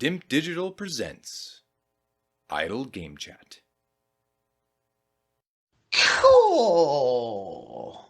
Dimp Digital Presents Idle Game Chat. Cool.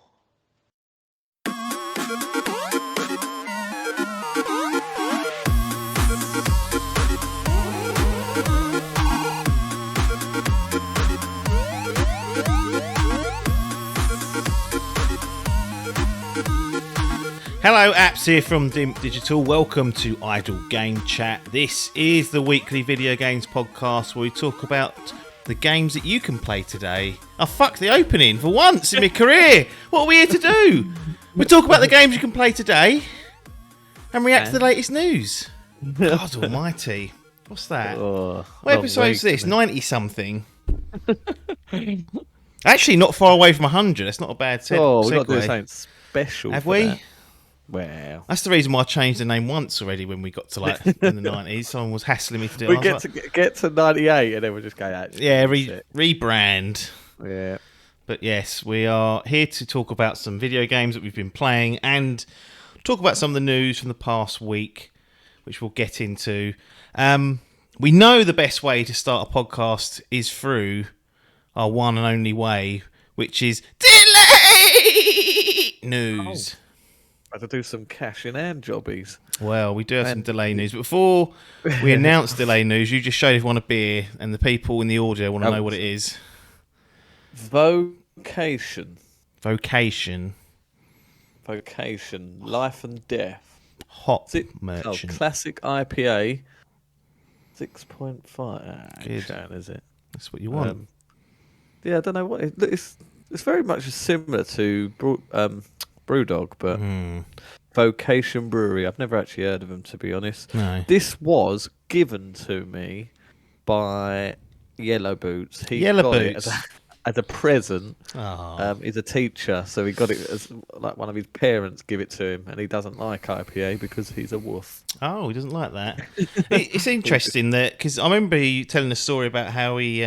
Hello, apps here from Dimp Digital. Welcome to Idle Game Chat. This is the weekly video games podcast where we talk about the games that you can play today. Oh, fuck the opening for once in my career. What are we here to do? We talk about the games you can play today and react to the latest news. God almighty. What's that? What episode is this? 90-something. Actually, not far away from 100. That's not a bad segue. We've got to do something special. Have we? That. Well, that's the reason why I changed the name once already when we got to like in the 90s. Someone was hassling me to do it. We get to 98 and then we'll just go, actually. Yeah, rebrand. Yeah. But yes, we are here to talk about some video games that we've been playing and talk about some of the news from the past week, which we'll get into. We know the best way to start a podcast is through our one and only way, which is delay news. I had to do some cash in hand jobbies. Well, we do have some delay news. But before we announce delay news, you just showed everyone a beer, and the people in the audio want to know what it is. Vocation. Life and Death. Hop merchant. Classic IPA. 6.5. Good. Is it? That's what you want. Yeah, I don't know what it's very much similar to Brewdog, but Vocation Brewery. I've never actually heard of them, to be honest. No. This was given to me by Yellow Boots. He Yellow got Boots. it as a present. Oh. He's a teacher, so he got it as like one of his parents give it to him, and he doesn't like IPA because he's a wuss. Oh, he doesn't like that. It's interesting that because I remember you telling a story about how he.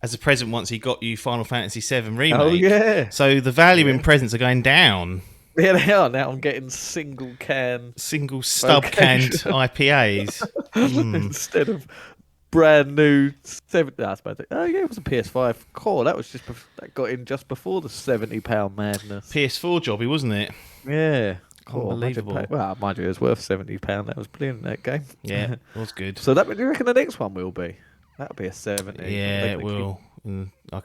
As a present, once he got you Final Fantasy VII Remake. Oh, yeah. So the value in presents are going down. Yeah, they are. Now I'm getting single stub-canned IPAs. instead of brand new 7. Oh yeah, it was a PS5 core. That was that got in just before the £70 madness. PS4 jobby, wasn't it? Yeah. Unbelievable. Well, mind you, it was worth £70. That was brilliant, that game. Yeah, it was good. So do you reckon the next one will be? That'll be a 70. Yeah, it will. I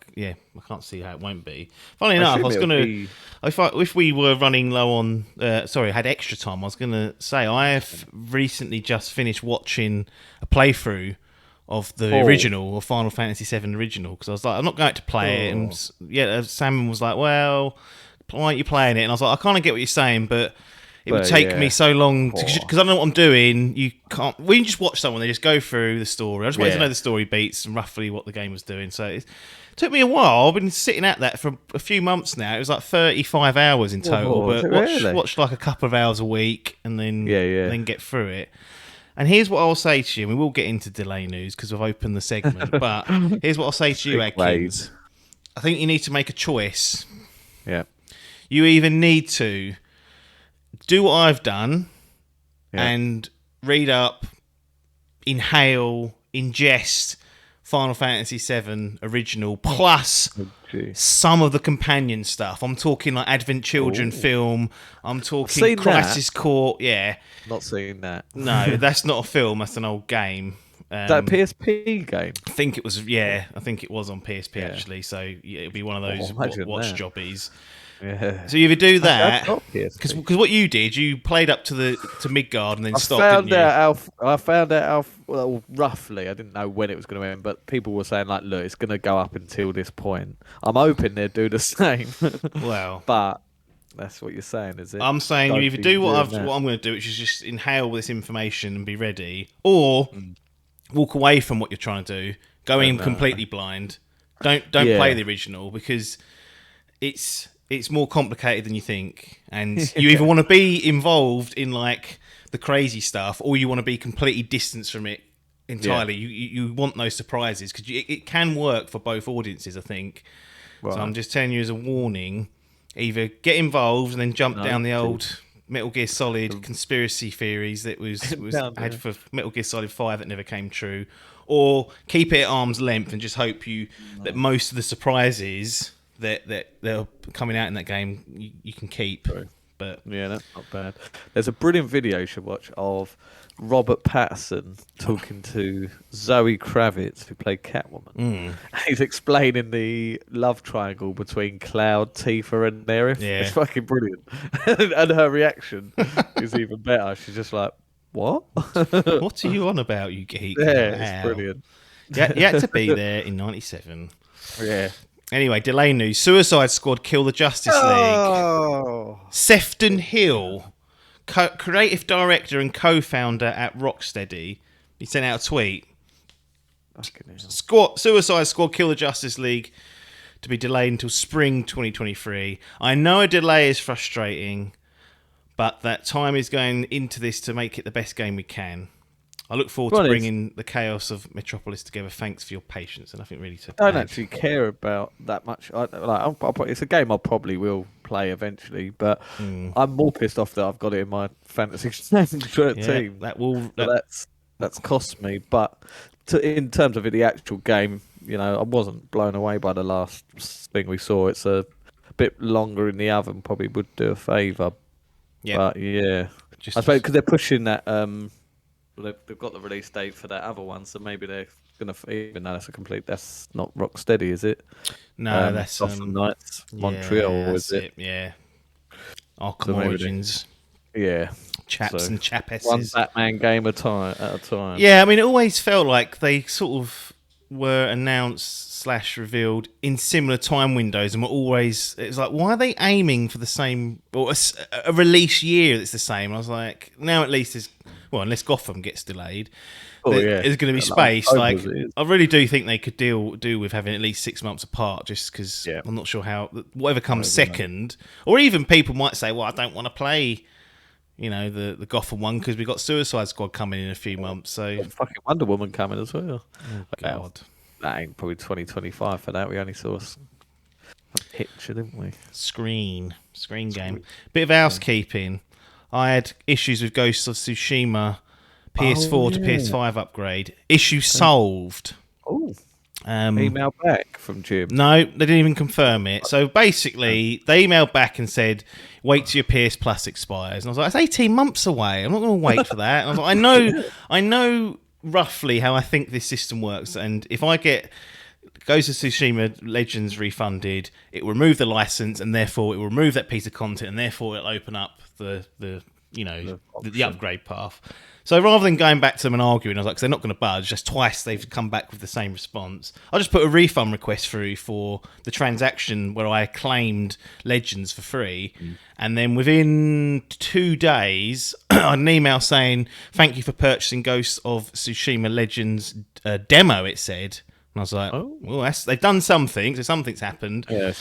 can't see how it won't be. Funny enough, I was going to... If we were running low on... had extra time, I was going to say I have recently just finished watching a playthrough of the original, or Final Fantasy VII original, because I was like, I'm not going to play it. And Sam was like, well, why aren't you playing it? And I was like, I kind of get what you're saying, but... It would take me so long because I don't know what I'm doing. You can't. When you just watch someone, they just go through the story. I just wanted to know the story beats and roughly what the game was doing. So it took me a while. I've been sitting at that for a few months now. It was like 35 hours in total, but watched like a couple of hours a week and then get through it. And here's what I'll say to you. We will get into delay news because we've opened the segment. But here's what I'll say to you, Adkins. I think you need to make a choice. Yeah. You either need to do what I've done and read up, inhale, ingest Final Fantasy VII Original plus some of the companion stuff. I'm talking like Advent Children film. I'm talking Crisis Core. Yeah. Not seen that. No, that's not a film. That's an old game. That PSP game? I think it was. Yeah, I think it was on PSP actually. So it'll be one of those watch jobbies. Yeah. So you either do that because what you did, you played up to Midgard and then stopped. I found out how roughly. I didn't know when it was going to end, but people were saying like, look, it's going to go up until this point. I'm hoping they'll do the same. Well, but that's what you're saying, is it? I'm saying you either do what I'm going to do, which is just inhale this information and be ready, or walk away from what you're trying to do, go in completely blind. Don't play the original because it's more complicated than you think, and you either want to be involved in like the crazy stuff, or you want to be completely distanced from it entirely. You want those surprises because it can work for both audiences, I think. Right. So I'm just telling you as a warning: either get involved and then jump down the old Metal Gear Solid conspiracy theories that was had for Metal Gear Solid 5 that never came true, or keep it at arm's length and just hope that most of the surprises that they're coming out in that game you can keep. True. But yeah, that's not bad. There's a brilliant video you should watch of Robert Pattinson talking to Zoe Kravitz, who played Catwoman. He's explaining the love triangle between Cloud, Tifa, and Nerif. Yeah. It's fucking brilliant. And her reaction is even better. She's just like, what? What are you on about, you geek? Yeah, it's brilliant. Yeah, you had to be there in 97. Yeah. Anyway, delay news. Suicide Squad kill the Justice League. Sefton Hill, creative director and co-founder at Rocksteady, he sent out a tweet. Suicide Squad kill the Justice League to be delayed until spring 2023. I know a delay is frustrating, but that time is going into this to make it the best game we can. I look forward to bringing the chaos of Metropolis together. Thanks for your patience. And nothing really to I don't actually care about that much. It's a game I probably will play eventually, but I'm more pissed off that I've got it in my fantasy team. That's cost me. But in terms of the actual game, I wasn't blown away by the last thing we saw. It's a bit longer in the oven. Probably would do a favour. Yeah, but yeah, I suppose because they're pushing that. They've got the release date for that other one, so maybe they're gonna. Even though that's not Rocksteady, is it? No, that's Gotham Knights, Montreal, is it? Yeah, Arkham Origins. Yeah, chaps and chapesses. One Batman game at a time. Yeah, I mean, it always felt like they sort of were announced / revealed in similar time windows, and it's like, why are they aiming for the same or a release year that's the same? And I was like, now at least unless Gotham gets delayed, there's going to be space. Like, I really do think they could deal with having at least 6 months apart, just because I'm not sure how whatever comes second, or even people might say, well, I don't want to play. The Gotham one because we got Suicide Squad coming in a few months. So fucking Wonder Woman coming as well. Oh, God. That ain't probably 2025 for that. We only saw a picture, didn't we? Screen game. Bit of housekeeping. I had issues with Ghost of Tsushima PS4 to PS5 upgrade. Issue solved. Oh. Email back from Jim. No, they didn't even confirm it. So basically, they emailed back and said, wait till your PS Plus expires. And I was like, it's 18 months away. I'm not going to wait for that. And I was like, I know roughly how I think this system works. And if I get Ghost of Tsushima Legends refunded, it will remove the license, and therefore it will remove that piece of content, and therefore it'll open up the upgrade path. So rather than going back to them and arguing, I was like, 'cause they're not going to budge. Just twice they've come back with the same response. I just put a refund request through for the transaction where I claimed Legends for free. And then within 2 days, I had an email saying, thank you for purchasing Ghost of Tsushima Legends demo, it said. And I was like, well, they've done something. So something's happened. Yeah,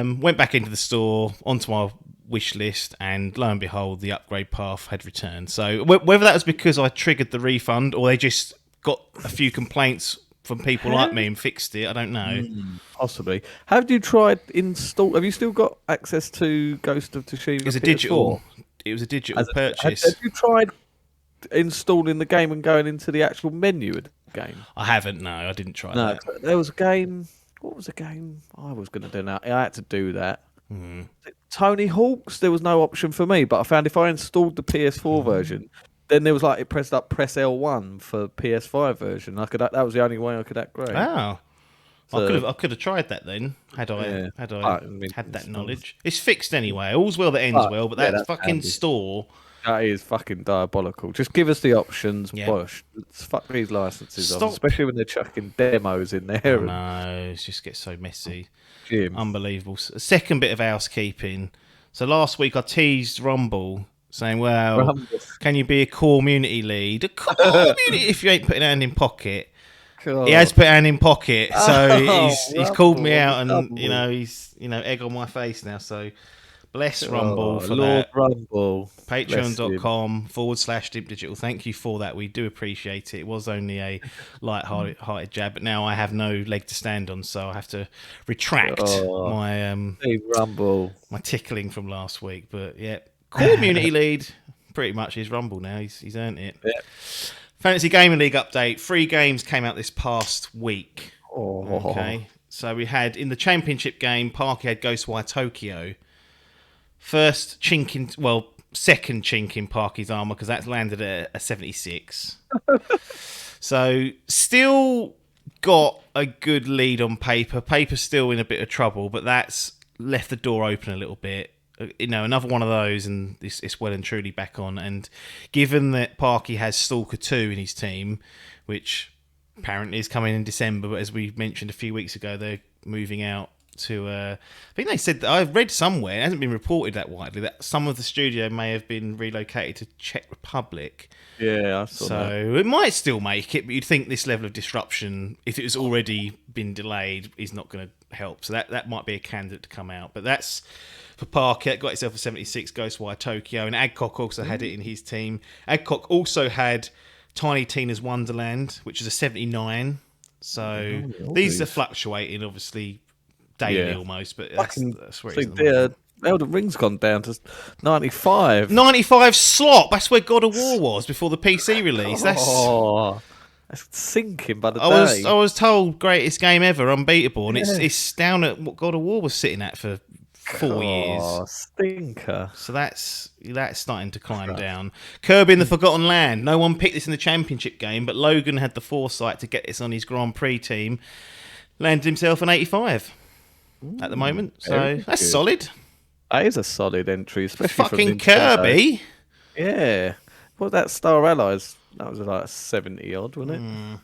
went back into the store, onto my wish list, and lo and behold, the upgrade path had returned. So whether that was because I triggered the refund or they just got a few complaints from people like me and fixed it, I don't know. Possibly. Have you tried install? Have you still got access to Ghost of Tsushima? It was a digital purchase. Have you tried installing the game and going into the actual menu of the game? I haven't. No, I didn't try that. There was a game. What was the game I was going to do now? I had to do that. Tony Hawk's, there was no option for me, but I found if I installed the PS4 version, then there was like it press L1 for PS5 version. That was the only way I could upgrade. Wow. So, I could have tried that then, had I had that knowledge. It's fixed anyway. All's well that ends well, but that fucking handy. Store. That is fucking diabolical. Just give us the options, bosh. Let's fuck these licenses off, especially when they're chucking demos in there. No, it just gets so messy. Jim. Unbelievable. Second bit of housekeeping. So last week I teased Rumble, saying, well, can you be a community lead? A community if you ain't putting hand in pocket. God. He has put hand in pocket, so he's called me out, and he's egg on my face now. So bless Rumble for Lord that. Rumble. Patreon.com/Dimp Digital. Thank you for that. We do appreciate it. It was only a light-hearted jab, but now I have no leg to stand on, so I have to retract my Rumble. my tickling from last week. But yeah, community lead. Pretty much his Rumble now. He's earned it. Yeah. Fantasy Gaming League update. 3 games came out this past week. Oh. Okay. So we had, in the championship game, Parky had Ghostwire Tokyo. Second chink in Parky's armour, because that's landed at a 76. So, still got a good lead on paper. Paper's still in a bit of trouble, but that's left the door open a little bit. Another one of those, and it's well and truly back on. And given that Parky has Stalker 2 in his team, which apparently is coming in December, but as we mentioned a few weeks ago, they're moving out to... I think they said... I've read somewhere, it hasn't been reported that widely, that some of the studio may have been relocated to Czech Republic. Yeah, I saw that. So it might still make it, but you'd think this level of disruption, if it was already been delayed, is not going to help. So that might be a candidate to come out. But that's... For Parker, got itself a 76, Ghostwire Tokyo, and Adcock also had it in his team. Adcock also had Tiny Tina's Wonderland, which is a 79. So these are fluctuating, obviously, daily almost, but that's where it is. Elden Ring's gone down to 95. 95 slot. That's where God of War was before the PC release. That's sinking by the day. I was told greatest game ever, unbeatable, and it's down at what God of War was sitting at for 4 years. Stinker. So that's starting to climb down. Kirby and the Forgotten Land. No one picked this in the championship game, but Logan had the foresight to get this on his Grand Prix team. Landed himself an 85 at the moment. So that's solid. That is a solid entry, especially fucking from Kirby. Yeah. Well, that Star Allies, that was like 70 odd, wasn't it?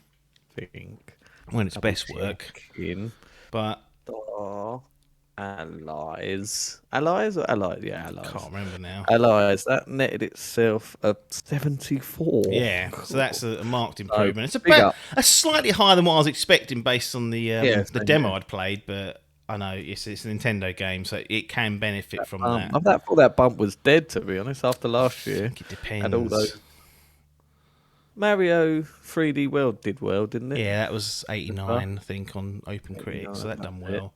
I think. When it's best work. But Allies or Allies? Yeah, Allies. Can't remember now. Allies, that netted itself a 74. Yeah, so that's a marked improvement. It's about a slightly higher than what I was expecting based on the demo I'd played, but I know it's a Nintendo game, so it can benefit from that. I thought that bump was dead, to be honest, after last year. I think it depends. And all those... Mario 3D World did well, didn't it? Yeah, that was 89, I think, on OpenCritic, so that done well.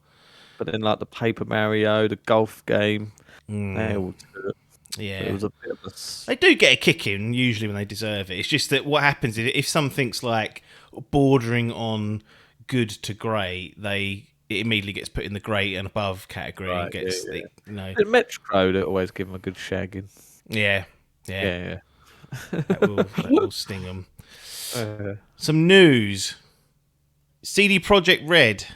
But then, like the Paper Mario, the golf game, they all did it. Yeah, it was a bit of a... They do get a kick in usually when they deserve it. It's just that what happens is if something's like bordering on good to great, it immediately gets put in the great and above category. Right, and gets The Metro, they always give them a good shagging. Yeah. that will sting them. Some news: CD Projekt Red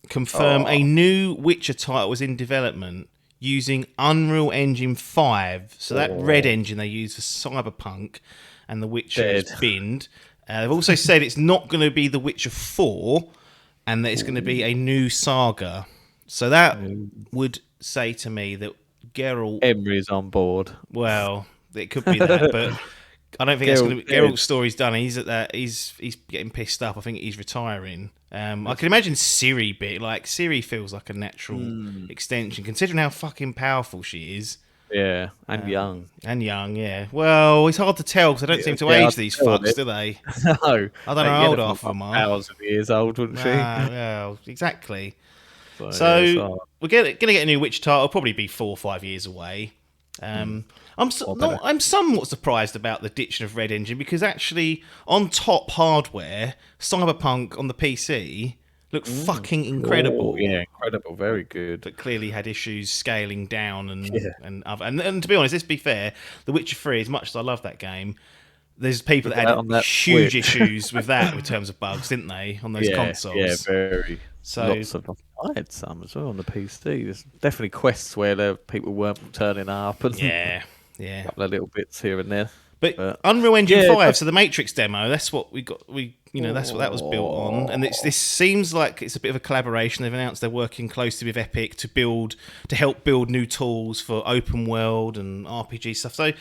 confirm a new Witcher title was in development using Unreal Engine 5. So that Red engine they use for Cyberpunk and The Witcher is binned. They've also said it's not going to be The Witcher 4 and that it's going to be a new saga. So that would say to me that Geralt... Emery's on board. Well, it could be that, but I don't think it's going to be... Geralt's story's done. He's at that. He's getting pissed up. I think he's retiring. I can imagine Ciri bit. Like, Ciri feels like a natural extension, considering how fucking powerful she is. Yeah, and young. And young, yeah. Well, it's hard to tell because they don't seem to age these fucks, do they? No. I don't know how old half of them are. Thousands of years old, wouldn't she? Yeah, exactly. So we're going to get a new Witcher title. It'll probably be 4 or 5 years away. I'm somewhat surprised about the ditching of Red Engine because actually on top hardware, Cyberpunk on the PC looked fucking incredible. Yeah, incredible, very good. But clearly had issues scaling down and to be honest, let's be fair, The Witcher 3, as much as I love that game, there's people that had huge issues with that in terms of bugs, didn't they, on those consoles? Yeah, very. So I had some as well on the PC. There's definitely quests where people weren't turning up, and a couple of little bits here and there. But Unreal Engine 5, so the Matrix demo, that's what we got. That's what that was built on, and this seems like it's a bit of a collaboration. They've announced they're working closely with Epic to help build new tools for open world and RPG stuff. So.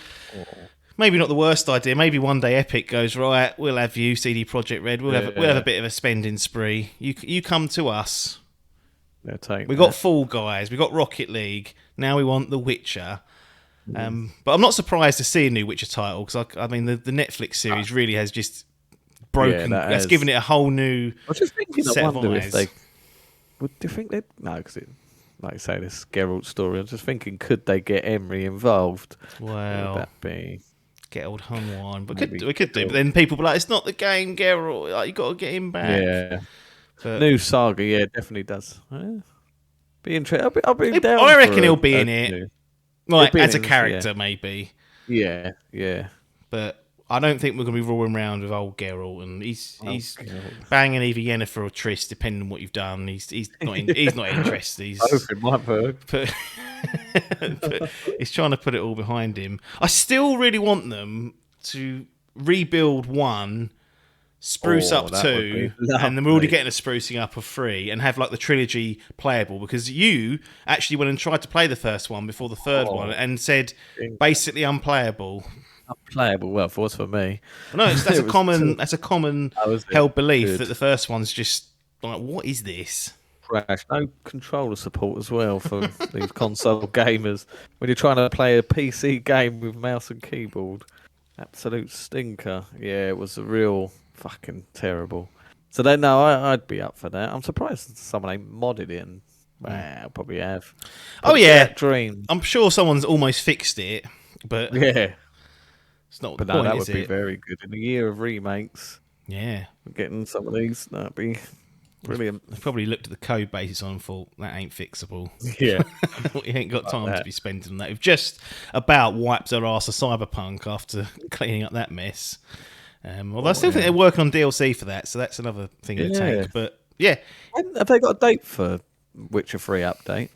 Maybe not the worst idea. Maybe one day Epic goes, right, we'll have you, CD Projekt Red. We'll have a bit of a spending spree. You come to us. We got Fall Guys. We got Rocket League. Now we want The Witcher. But I'm not surprised to see a new Witcher title because the Netflix series really has just broken. That's given it a whole new set of eyes. Would you think they'd... No, because like you say, this Geralt story. I'm just thinking, could they get Emery involved? Well, would that be? Get old Hunwine, but Maybe we could do. But then people be like, "It's not the game, Geralt. Like, you got to get him back." Yeah. But New saga, yeah, definitely does. Be interesting. I'll be down. I reckon for he'll be in it, like as a character, maybe. Yeah, yeah. But I don't think we're going to be rolling around with old Geralt, and he's banging either Yennefer or Triss, depending on what you've done. He's not interested. He's both in my book. But he's trying to put it all behind him. I still really want them to rebuild 1, spruce up 2, and then we're already getting a sprucing up of 3, and have like the trilogy playable, because you actually went and tried to play the first one before the third one and said basically unplayable. Unplayable. Well, if it was for me. No, that's a common held belief that the first one's just like, what is this? Crash. No controller support as well for these console gamers. When you're trying to play a PC game with mouse and keyboard, absolute stinker. Yeah, it was a real fucking terrible. So then, no, I'd be up for that. I'm surprised someone ain't modded it, and well, probably have. But yeah, dream. I'm sure someone's almost fixed it, but yeah, it's not. But the no, point, that would be very good in a year of remakes. Yeah, getting some of these, that'd be brilliant. I've probably looked at the code bases on and thought, that ain't fixable. Yeah. You ain't got time to be spending on that. We've just about wiped our arse of Cyberpunk after cleaning up that mess. Although I still think they're working on DLC for that, so that's another thing to take. But yeah. Have they got a date for Witcher 3 update?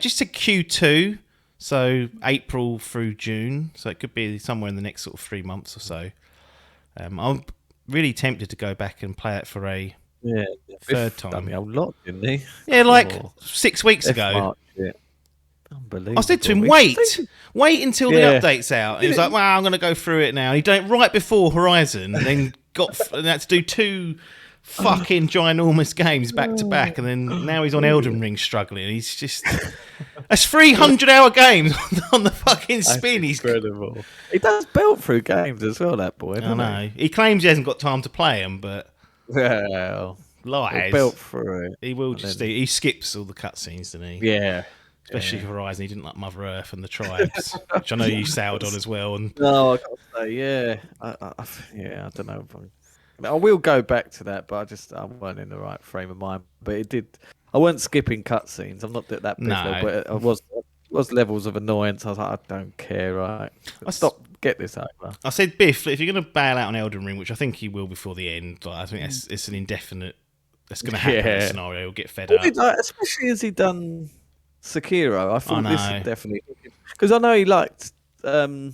Just to Q2, so April through June. So it could be somewhere in the next sort of 3 months or so. I'm really tempted to go back and play it for a third time. Done the old lot, didn't he? Yeah, like 6 weeks ago. March, yeah. Unbelievable. I said to him, wait until the update's out. And he was like, well, I'm going to go through it now. And he done it right before Horizon, and then had to do 2 fucking ginormous games back to back, and then now he's on Elden Ring struggling. He's just... That's 300-hour games on the fucking spin. He's incredible. He does belt through games as well, that boy. I know. He claims he hasn't got time to play them, but... Well... Lies. Belt through it. He will just... He skips all the cutscenes, doesn't he? Yeah. Especially for Horizon, he didn't like Mother Earth and the tribes, which I know you sailed on as well. And no, I gotta say, yeah, I don't know. I will go back to that, but I weren't in the right frame of mind. But it did. I weren't skipping cutscenes. I'm not that biffle, but it was levels of annoyance. I was like, I don't care. Right, get this over. I said, Biff, if you're going to bail out on Elden Ring, which I think he will before the end, I think it's an indefinite. That's going to happen. In the scenario, he'll get fed up. Especially as he done Sekiro. I thought this would definitely, because I know he liked Skyrim,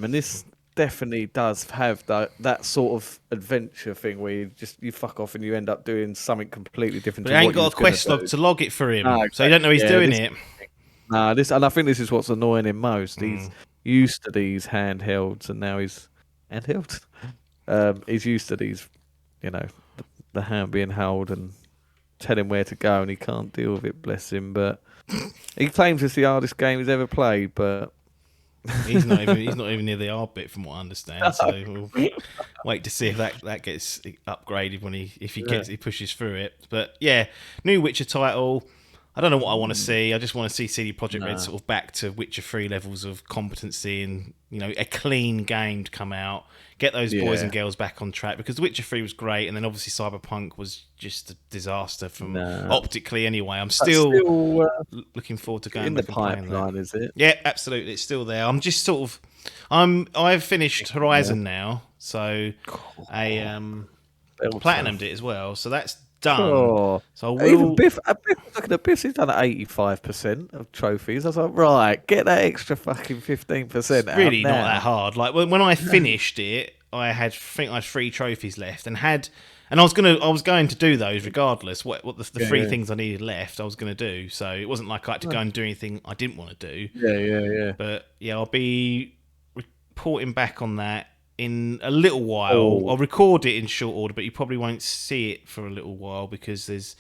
and this definitely does have that sort of adventure thing where you fuck off and you end up doing something completely different. But he ain't got a quest log to log it for him, so you don't know he's doing it. And I think this is what's annoying him most. He's used to these handhelds, and now he's handheld. He's used to these, the hand being held and tell him where to go, and he can't deal with it. Bless him. But he claims it's the hardest game he's ever played, but. He's not even near the hard bit from what I understand. So we'll wait to see if that gets upgraded when he pushes through it. But yeah, new Witcher title. I don't know what I want to see. I just want to see CD Projekt Red sort of back to Witcher 3 levels of competency, and a clean game to come out. Get those boys and girls back on track, because The Witcher 3 was great, and then obviously Cyberpunk was just a disaster from optically anyway. I'm still looking forward to going in back the and playing pipeline, that. is it? Yeah, absolutely. It's still there. I'm just sort of... I've finished Horizon now, so I platinumed it as well, so that's done. Oh. So even Biff, looking at Biff, he's done 85% of trophies. I was like, right, get that extra fucking 15%. It's really not that hard. Like when I finished it, I had 3 trophies left, and I was going to do those regardless. What the 3 things I needed left, I was going to do. So it wasn't like I had to go and do anything I didn't want to do. Yeah. But yeah, I'll be reporting back on that in a little while. I'll record it in short order, but you probably won't see it for a little while, because there's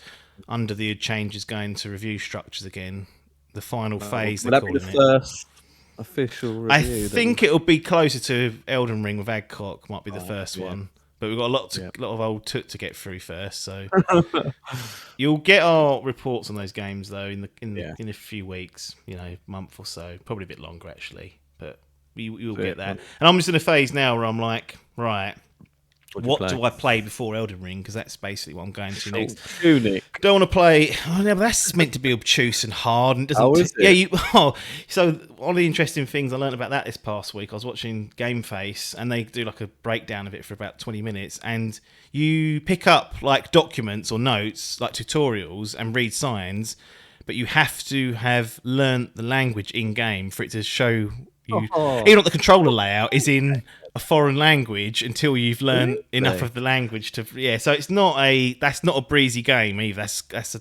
under the changes going to review structures again. The final phase. Will that be the first official review? I think it'll be closer to Elden Ring with Adcock. Might be the first one. but we've got a lot of old toot to get through first. So you'll get our reports on those games though in a few weeks, month or so, probably a bit longer actually, but you'll get that. And I'm just in a phase now where I'm like, right, what do I play before Elden Ring? Because that's basically what I'm going to next. Tunic. Don't want to play. Oh no, but that's meant to be obtuse and hard, and doesn't. Is it? Yeah, so one of the interesting things I learned about that this past week, I was watching Game Face, and they do like a breakdown of it for about 20 minutes, and you pick up like documents or notes, like tutorials, and read signs, but you have to have learnt the language in game for it to show you. Even the controller layout is in a foreign language until you've learned enough of the language to. Yeah, so that's not a breezy game either. That's a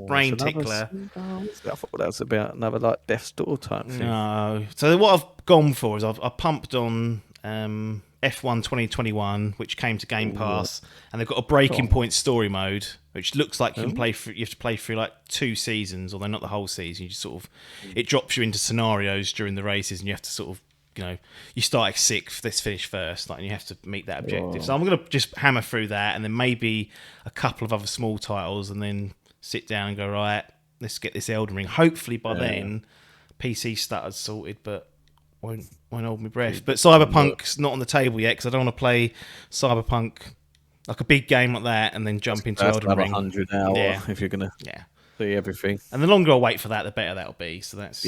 brain tickler. I thought that was about another like Death's Door type thing. No. So what I've gone for is I've pumped on F1 2021, which came to Game Pass, and they've got a Breaking Point story mode, which looks like you can play through. You have to play through like 2 seasons, although not the whole season. You just sort of it drops you into scenarios during the races, and you have to sort of you start 6th, let's finish first, and you have to meet that objective. So I'm going to just hammer through that, and then maybe a couple of other small titles, and then sit down and go, right, let's get this Elden Ring. Hopefully by then, PC stutter's sorted, but won't hold my breath. But Cyberpunk's not on the table yet because I don't want to play Cyberpunk, like a big game like that, and then jump into Elden Ring. 100 hour if you're going to see everything. And the longer I wait for that, the better that'll be. So that's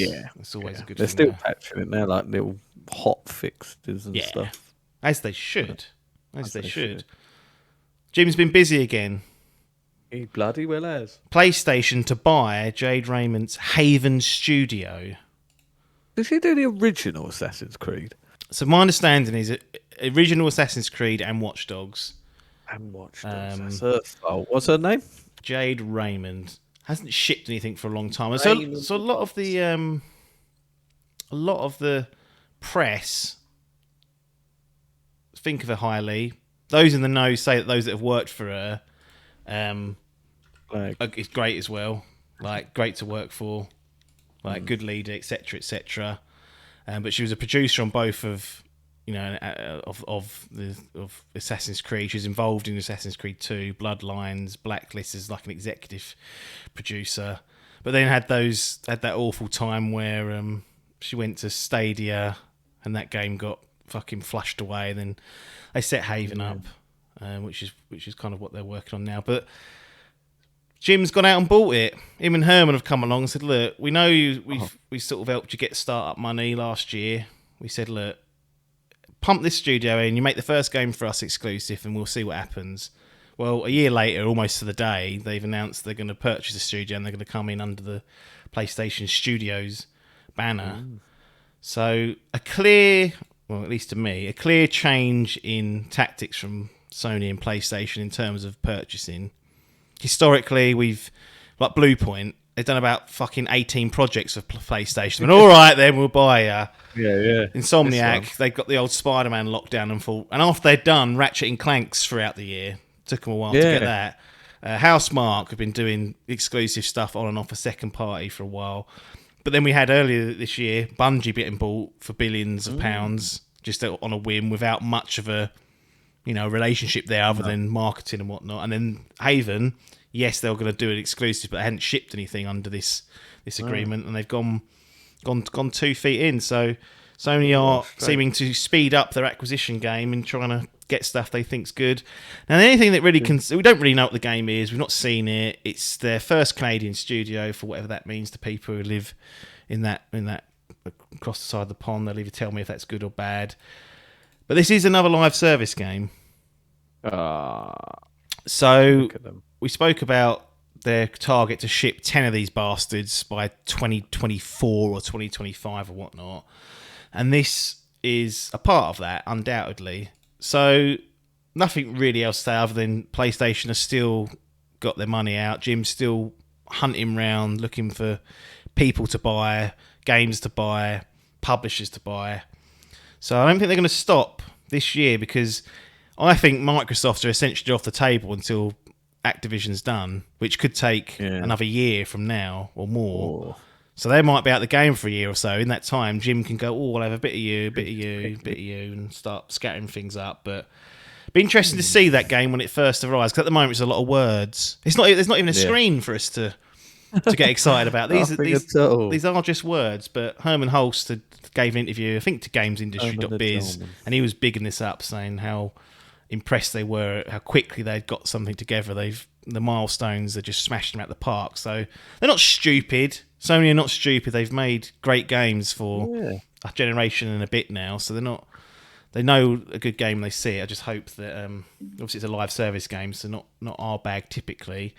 always a good thing. They're still patching it now, like little hot fixes and stuff. As they should. As they should. Jim's been busy again. He bloody well has. PlayStation to buy Jade Raymond's Haven Studio. Did he do the original Assassin's Creed? So my understanding is original Assassin's Creed and Watch Dogs. That's her fault. What's her name? Jade Raymond. Hasn't shipped anything for a long time. So a lot of the press think of her highly. Those in the know say that those that have worked for her it's great as well. Like great to work for. Like good leader, etc., etc. But she was a producer on both of Assassin's Creed. She was involved in Assassin's Creed 2, Bloodlines, Blacklist as like an executive producer. But then had that awful time where she went to Stadia and that game got fucking flushed away. And then they set Haven up, which is kind of what they're working on now. But Jim's gone out and bought it. Him and Herman have come along and said, look, we know we sort of helped you get start-up money last year. We said, look, pump this studio in, you make the first game for us exclusive and we'll see what happens. Well, a year later, almost to the day, they've announced they're going to purchase the studio and they're going to come in under the PlayStation Studios banner. So at least to me, a clear change in tactics from Sony and PlayStation in terms of purchasing. Historically, like Bluepoint, they've done about fucking 18 projects for PlayStation. And all right, then we'll buy ya. Yeah. Insomniac, they've got the old Spider-Man lockdown and after they'd done Ratchet and Clanks throughout the year, took them a while to get that. Housemarque have been doing exclusive stuff on and off a second party for a while. But then we had earlier this year Bungie getting bought for billions of pounds just on a whim without much of a relationship there other than marketing and whatnot. And then Haven, yes, they were going to do an exclusive, but they hadn't shipped anything under this agreement, and they've gone 2 feet in. So Sony are seeming to speed up their acquisition game and trying to get stuff they think's good. Now, anything that really we don't really know what the game is. We've not seen it. It's their first Canadian studio, for whatever that means to people who live in that across the side of the pond. They'll either tell me if that's good or bad. But this is another live service game. So we spoke about their target to ship 10 of these bastards by 2024 or 2025 or whatnot. And this is a part of that, undoubtedly. So nothing really else to say other than PlayStation has still got their money out. Jim's still hunting around, looking for people to buy, games to buy, publishers to buy. So I don't think they're going to stop this year because I think Microsoft are essentially off the table until Activision's done, which could take another year from now or more. So they might be out the game for a year or so. In that time, Jim can go, I'll have a bit of you, a bit of you, a bit of you, and start scattering things up. But Be interesting to see that game when it first arrives, because at the moment it's a lot of words. There's not even a screen for us to get excited about. These are just words. But Herman Holst gave an interview, I think, to GamesIndustry.biz, and he was bigging this up, saying how impressed they were, how quickly they'd got something together. The milestones, they just smashed them out the park. So they're not stupid. Sony are not stupid. They've made great games for a generation and a bit now, so they're not. They know a good game when they see it. I just hope that obviously it's a live service game, so not our bag typically,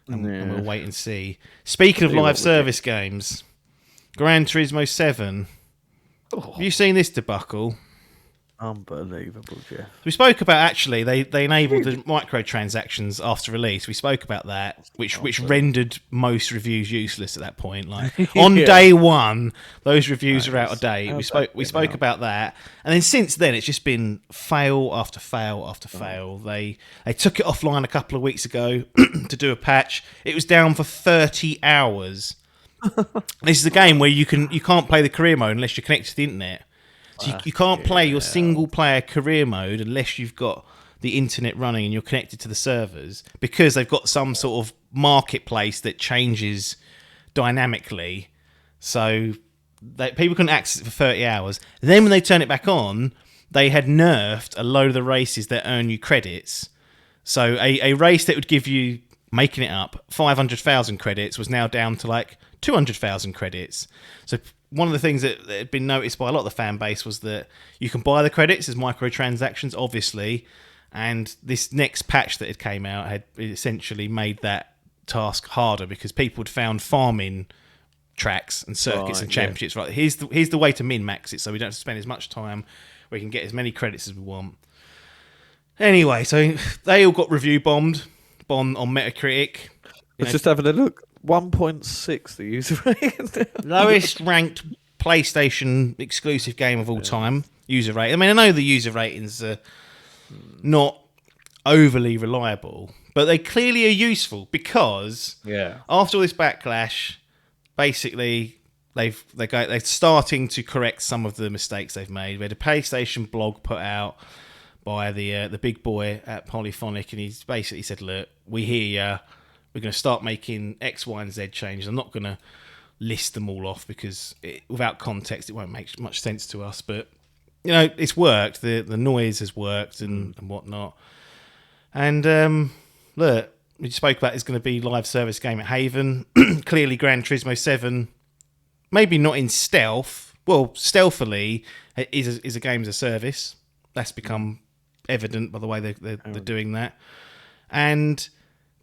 and we'll wait and see. Speaking of live service games, Gran Turismo 7. Have you seen this debacle? Unbelievable, Jeff. We spoke about, actually, they enabled the microtransactions after release. We spoke about that, which rendered most reviews useless at that point. Like on day one, those reviews are out of date. We spoke about that, and then since then it's just been fail after fail after fail. They took it offline a couple of weeks ago to do a patch. It was down for 30 hours. This is a game where you can't play the career mode unless you're connected to the internet. So you can't play your single-player career mode unless you've got the internet running and you're connected to the servers, because they've got some sort of marketplace that changes dynamically. So people couldn't access it for 30 hours. And then when they turn it back on, they had nerfed a load of the races that earn you credits. So a race that would give you, making it up, 500,000 credits was now down to like 200,000 credits. So one of the things that had been noticed by a lot of the fan base was that you can buy the credits as microtransactions, obviously, and this next patch that had came out had essentially made that task harder, because people had found farming tracks and circuits and championships. Right, here's the way to min-max it, so we don't have to spend as much time. We can get as many credits as we want. Anyway, so they all got review bombed on Metacritic. Let's just having a look. 1.6 the user rating. Lowest ranked PlayStation exclusive game of all time, user rating. I mean, I know the user ratings are not overly reliable, but they clearly are useful, because after all this backlash, basically they're starting to correct some of the mistakes they've made. We had a PlayStation blog put out by the big boy at Polyphonic, and he's basically said, look, we hear you. We're going to start making X, Y, and Z changes. I'm not going to list them all off, because without context, it won't make much sense to us. But, it's worked. The noise has worked and whatnot. And, look, we spoke about it's going to be live service game at Haven. Clearly, Gran Turismo 7, maybe not in stealth. Well, stealthily, is a game as a service. That's become evident by the way they're doing that. And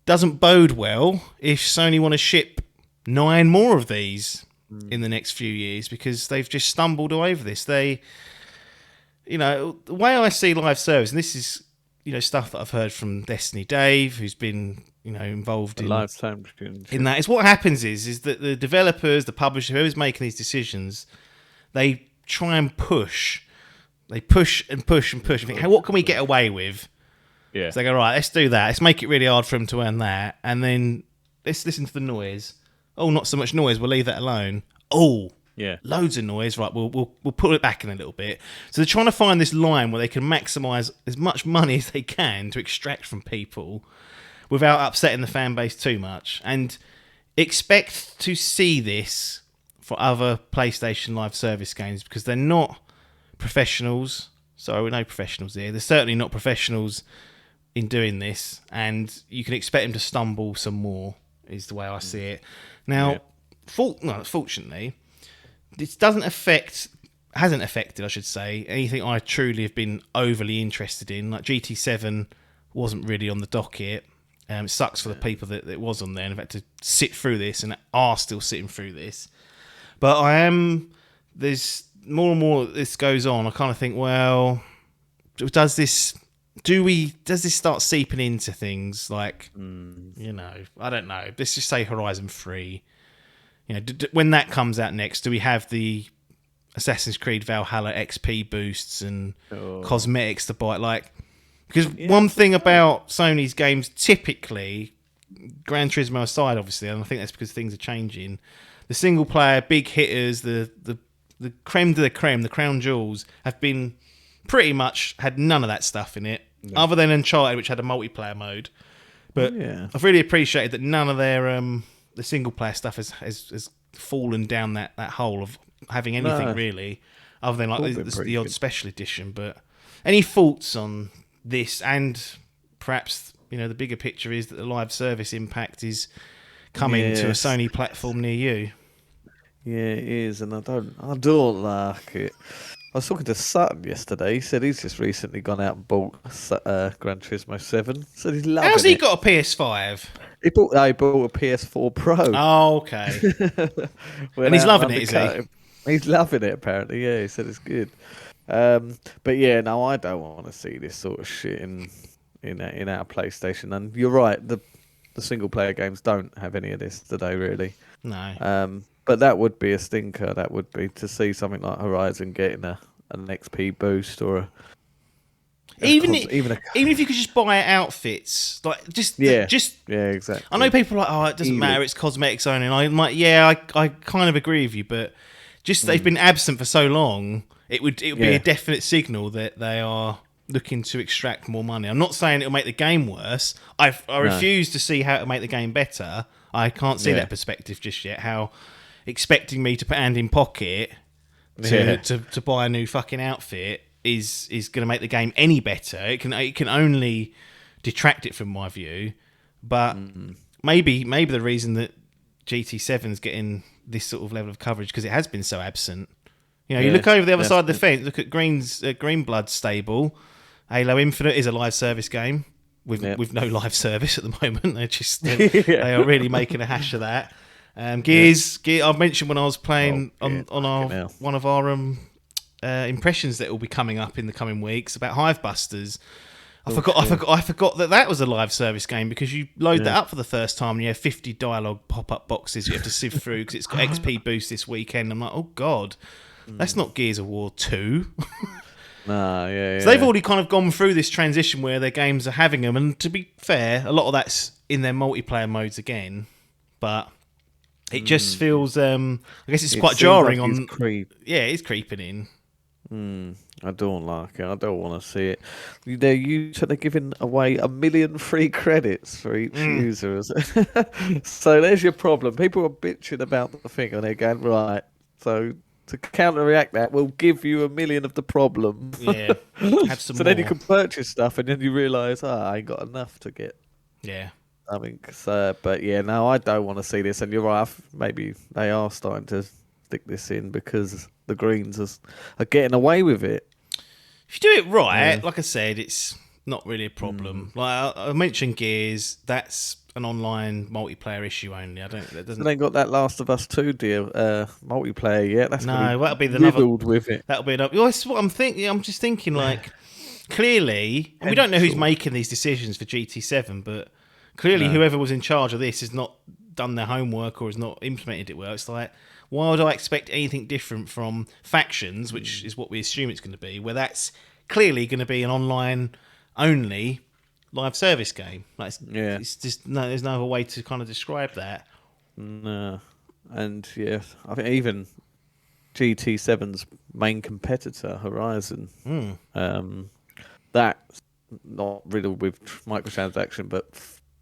doesn't bode well if Sony want to ship 9 more of these in the next few years, because they've just stumbled all over this. The way I see live service, and this is stuff that I've heard from Destiny Dave, who's been involved in that, is what happens is that the developers, the publisher, whoever's making these decisions, they try and push. They push and push and push and think, hey, what can we get away with? Yeah. So they go, right, let's do that. Let's make it really hard for them to earn that. And then let's listen to the noise. Oh, not so much noise. We'll leave that alone. Oh, yeah, loads of noise. Right, we'll pull it back in a little bit. So they're trying to find this line where they can maximise as much money as they can to extract from people without upsetting the fan base too much. And expect to see this for other PlayStation live service games, because they're not professionals. Sorry, we're no professionals here. They're certainly not professionals in doing this, and you can expect them to stumble some more, is the way I see it. Now, fortunately, this hasn't affected, I should say, anything I truly have been overly interested in. Like GT7 wasn't really on the docket. It sucks for the people that it was on there and have had to sit through this and are still sitting through this. But there's more and more this goes on. I kind of think, well, does this start seeping into things like, I don't know. Let's just say Horizon 3. When that comes out next, do we have the Assassin's Creed Valhalla XP boosts and cosmetics to buy? Because one thing about Sony's games, typically, Gran Turismo aside, obviously, and I think that's because things are changing, the single player big hitters, the creme de la creme, the crown jewels, have been pretty much had none of that stuff in it other than Uncharted, which had a multiplayer mode. But I've really appreciated that none of their the single player stuff has fallen down that hole of having anything really, other than like the odd special edition. But any thoughts on this? And perhaps the bigger picture is that the live service impact is coming to a Sony platform near you. Yeah, it is, and I don't like it. I was talking to Sutton yesterday. He said he's just recently gone out and bought Gran Turismo 7. Said he's loving it. How's he got a PS5? He bought a PS4 Pro. Oh, okay. And he's loving it, is he? He's loving it, apparently. Yeah, he said it's good. But yeah, no, I don't want to see this sort of shit in our PlayStation. And you're right, the single player games don't have any of this today, really. No. But that would be a stinker. That would be to see something like Horizon getting an XP boost or even if you could just buy outfits, like yeah, exactly. I know people are like, it doesn't matter, it's cosmetics only. And I'm like, I kind of agree with you, but just they've been absent for so long, it would be a definite signal that they are looking to extract more money. I'm not saying it'll make the game worse. I refuse to see how it'll make the game better. I can't see that perspective just yet. How expecting me to put hand in pocket to buy a new fucking outfit is going to make the game any better. It can only detract it from my view. But maybe the reason that GT7's getting this sort of level of coverage because it has been so absent. You look over the other side of the fence. Look at Greenblood's stable. Halo Infinite is a live service game with no live service at the moment. They are really making a hash of that. Gears. I've mentioned when I was playing on one of our impressions that will be coming up in the coming weeks about Hivebusters. I forgot that was a live service game because you load that up for the first time and you have 50 dialogue pop-up boxes you have to sift through because it's got XP boost this weekend. I'm like, oh god, that's not Gears of War 2. So they've already kind of gone through this transition where their games are having them, and to be fair, a lot of that's in their multiplayer modes again, but it just feels I guess it's quite jarring on it's creeping in. I don't like it. I don't want to see it. They're giving away 1 million free credits for each user. So there's your problem. People are bitching about the thing and they're going, right, so to counteract that, we'll give you 1 million of the problem. Yeah, have some so more. Then you can purchase stuff and then you realise, I ain't got enough to get. Yeah. I mean, but yeah, no, I don't want to see this. And you're right, maybe they are starting to stick this in because the Greens are getting away with it. If you do it right, like I said, it's not really a problem. Like I mentioned Gears, that's an online multiplayer issue only. They ain't got that Last of Us 2 deal multiplayer yet. That's that'll be with it. That'll be another. Well, that's what I'm thinking. I'm just thinking, like, clearly, and we don't know who's making these decisions for GT7, but clearly, whoever was in charge of this has not done their homework or has not implemented it well. It's like, why would I expect anything different from Factions, which is what we assume it's going to be, where that's clearly going to be an online only live service game? Like, it's just there's no other way to kind of describe that. No, and I think even GT7's main competitor, Horizon, that's not riddled with microtransaction, but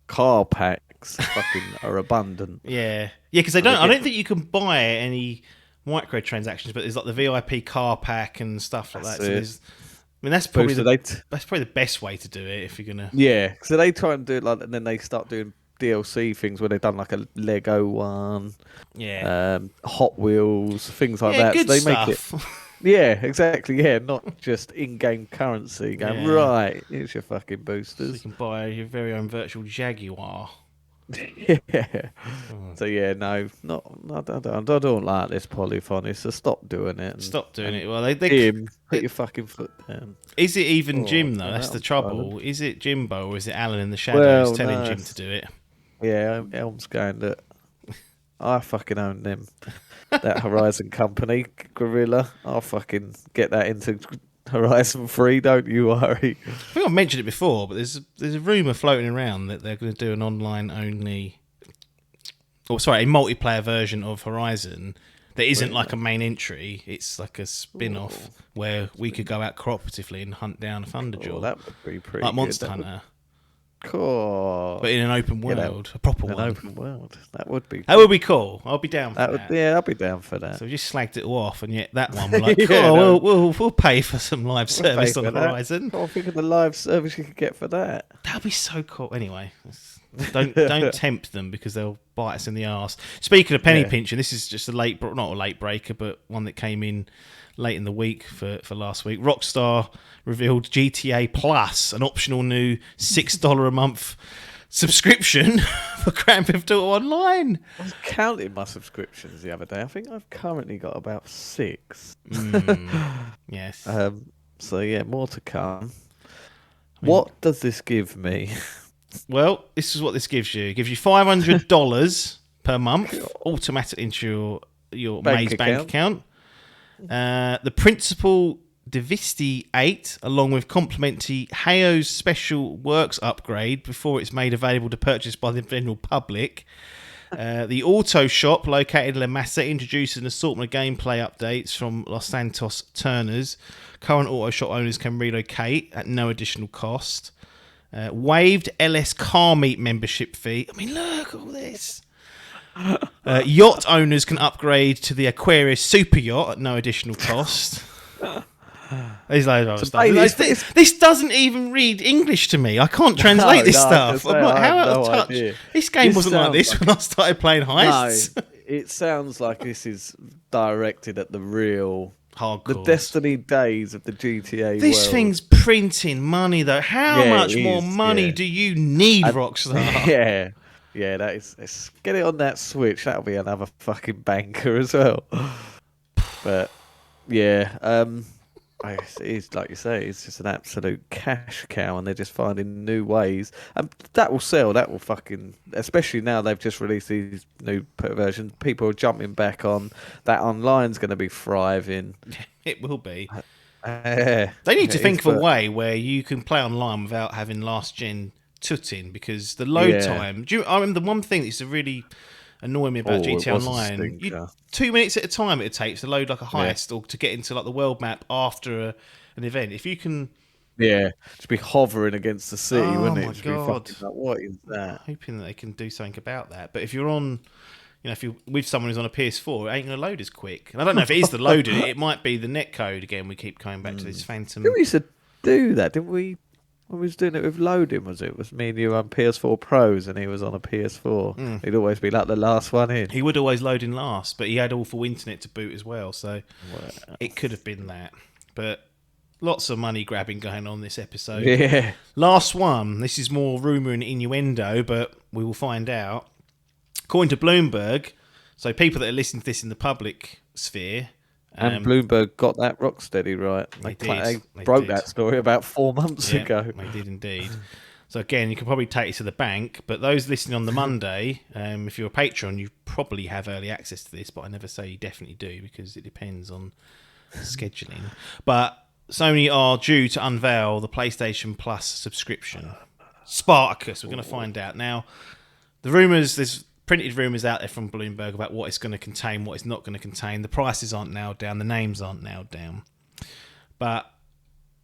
car packs fucking are abundant. Yeah, because I don't think you can buy any microtransactions, but there's like the VIP car pack and stuff like that. So that's probably the best way to do it if you're gonna. Yeah, so they try and do it like, and then they start doing DLC things where they've done like a Lego one, Hot Wheels, things like that. Good so they stuff. make it. Yeah, exactly. Yeah, not just in-game currency. Going right, here's your fucking boosters. So you can buy your very own virtual Jaguar. Yeah. So I don't like this Polyphony. So stop doing it. Stop doing it. Well, they put your fucking foot down. Is it even Jim though? That's the trouble. Violent. Is it Jimbo or is it Alan in the shadows telling Jim to do it? Yeah, Elm's going that I fucking own them. That Horizon company, Gorilla. I'll fucking get that into Horizon 3, don't you worry. I think I've mentioned it before, but there's a rumour floating around that they're going to do an online only, a multiplayer version of Horizon that isn't like a main entry. It's like a spin-off where we could go out cooperatively and hunt down a Thunderjaw. That would be pretty like good. Monster Hunter. Cool. But in an open world, a proper one. An open world. That would be cool. That would be cool. I'll be down for that. Yeah, I'll be down for that. So we just slagged it all off, and yet that one we're like, cool, we'll pay for some live service on the horizon. I think of the live service you could get for that. That'd be so cool. Anyway, don't tempt them because they'll bite us in the arse. Speaking of penny pinching, this is just not a late breaker, but one that came in late in the week for last week. Rockstar revealed GTA Plus, an optional new $6 a month subscription for Grand Theft Auto Online. I was counting my subscriptions the other day. I think I've currently got about 6. Yes. So yeah, more to come. What does this give me? Well, this is what this gives you. It gives you $500 per month automatically into your Maze bank account. The Principal Divisti 8, along with complimentary Hayo's Special Works upgrade before it's made available to purchase by the general public. The Auto Shop, located in La Masa, introduces an assortment of gameplay updates from Los Santos Turners. Current Auto Shop owners can relocate at no additional cost. Waived LS Car Meet membership fee. I mean, look at all this. Yacht owners can upgrade to the Aquarius Super Yacht at no additional cost. There's loads of other stuff. This doesn't even read English to me. I can't translate this stuff. I'm like, how out of touch? Idea. This game wasn't like this when I started playing heists. No, it sounds like this is directed at the real... hardcore. The Destiny days of the GTA This world. thing's printing money, though. How much more money do you need, Rockstar? Yeah, that is. Let's get it on that Switch. That'll be another fucking banker as well. But yeah, it's like you say, it's just an absolute cash cow, and they're just finding new ways, and that will sell. That will fucking, especially now they've just released these new versions. People are jumping back on that. Online's going to be thriving. It will be. They need to think of a way where you can play online without having last gen tutting, because the load time. I remember the one thing that used to really annoy me about GTA Online. 2 minutes at a time it takes to load like a heist or to get into like the world map after an event. If you can, just be hovering against the city, wouldn't it? Oh my god! Like, what is that? I'm hoping that they can do something about that. But if you're on, if you're with someone who's on a PS4, it ain't going to load as quick. And I don't know if it is the loader. It might be the netcode again. We keep coming back to this phantom. We used to do that, didn't we? I was doing it with loading, was it? It was me and you on PS4 Pros, and he was on a PS4. He'd always be like the last one in. He would always load in last, but he had awful internet to boot as well, so it could have been that. But lots of money grabbing going on this episode. Yeah. Last one. This is more rumour and innuendo, but we will find out. According to Bloomberg, so people that are listening to this in the public sphere... And Bloomberg got that Rocksteady right. They broke that story about 4 months ago. They did indeed. So again, you can probably take it to the bank, but those listening on the Monday, if you're a patron, you probably have early access to this, but I never say you definitely do because it depends on scheduling. But Sony are due to unveil the PlayStation Plus subscription. Spartacus, we're going to find out. Now, the rumours, there's printed rumours out there from Bloomberg about what it's going to contain, what it's not going to contain. The prices aren't nailed down, the names aren't nailed down. But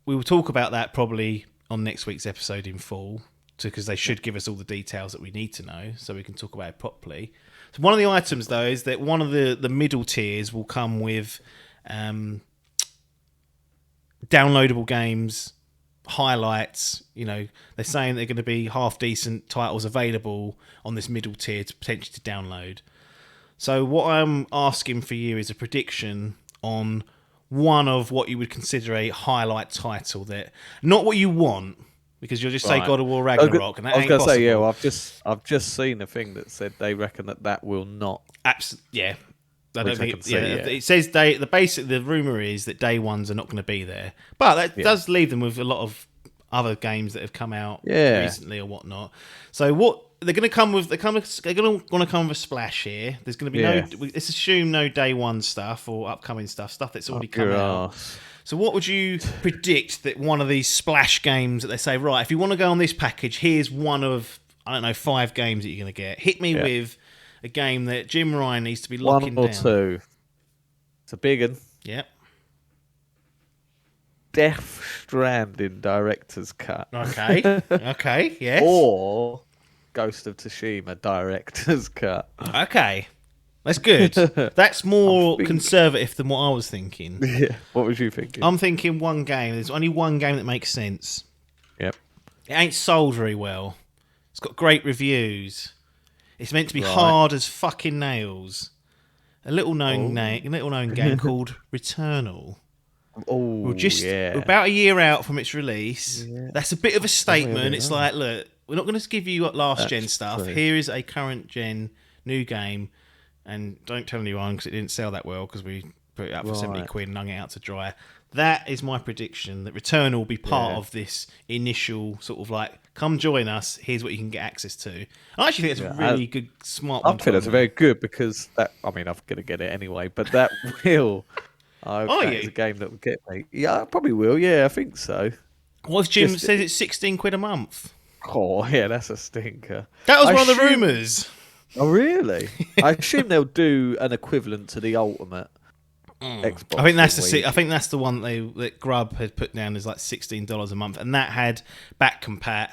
we will talk about that probably on next week's episode in full, because they should give us all the details that we need to know so we can talk about it properly. So one of the items, though, is that one of the middle tiers will come with downloadable games, highlights. They're saying they're going to be half decent titles available on this middle tier to potentially to download. So what I'm asking for you is a prediction on one of what you would consider a highlight title, that not what you want, because you'll just say God of War Ragnarok, and that ain't possible. I was going to say, I've just seen a thing that said they reckon that will not. Yeah. I don't think it says the rumor is that day ones are not going to be there, but that does leave them with a lot of other games that have come out recently or whatnot. So what they're going to come with, they're going to want to come with a splash here. There's going to be let's assume no day one stuff or upcoming stuff that's already come out. So what would you predict that one of these splash games that they say, right, if you want to go on this package, here's one of, 5 games that you're going to get. Hit me with a game that Jim Ryan needs to be locking down. One or two. a big one. Yep. Death Stranding director's cut. Okay. Okay. Yes. Or Ghost of Tsushima director's cut. Okay. That's good. That's more conservative than what I was thinking. Yeah. What was you thinking? I'm thinking one game. There's only one game that makes sense. Yep. It ain't sold very well. It's got great reviews. It's meant to be hard as fucking nails. A little known game called Returnal. Oh, We're about a year out from its release. Yeah. That's a bit of a statement. It's like, look, we're not going to give you last gen stuff. True. Here is a current gen new game, and don't tell anyone because it didn't sell that well because we put it up for 70 quid and hung it out to dry. That is my prediction, that Returnal will be part of this initial sort of like, come join us, here's what you can get access to. I actually think it's a really good, smart one. I think that's very good because that, I mean, I'm going to get it anyway, but that will... it's a game that will get me. Yeah, I probably will. Yeah, I think so. What if Jim says it's 16 quid a month? Oh, yeah, that's a stinker. That was one of the rumours. Oh, really? I assume they'll do an equivalent to the Ultimate Xbox. I think that's the one that Grub had put down as like $16 a month, and that had back compat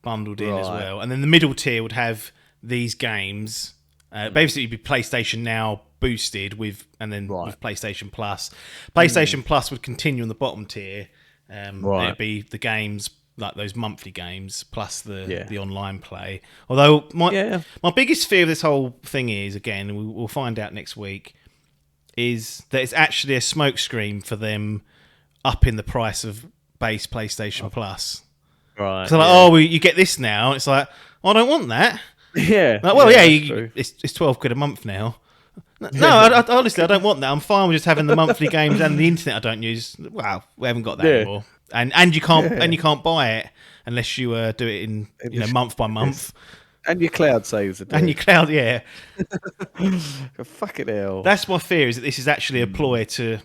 bundled in as well. And then the middle tier would have these games. Basically, it'd be PlayStation Now boosted with PlayStation Plus. PlayStation Plus would continue on the bottom tier. It'd be the games, like those monthly games, plus the online play. Although my biggest fear of this whole thing is, again, we'll find out next week, is that it's actually a smokescreen for them upping the price of base PlayStation Plus. Right. So you get this now. And it's like, I don't want that. Yeah. It's 12 quid a month now. No, honestly, I don't want that. I'm fine with just having the monthly games and the internet I don't use. Well, we haven't got that anymore. And you can't buy it unless you do it in month by month. And your cloud saves it. And your cloud, yeah. Fucking hell. That's my fear, is that this is actually a ploy to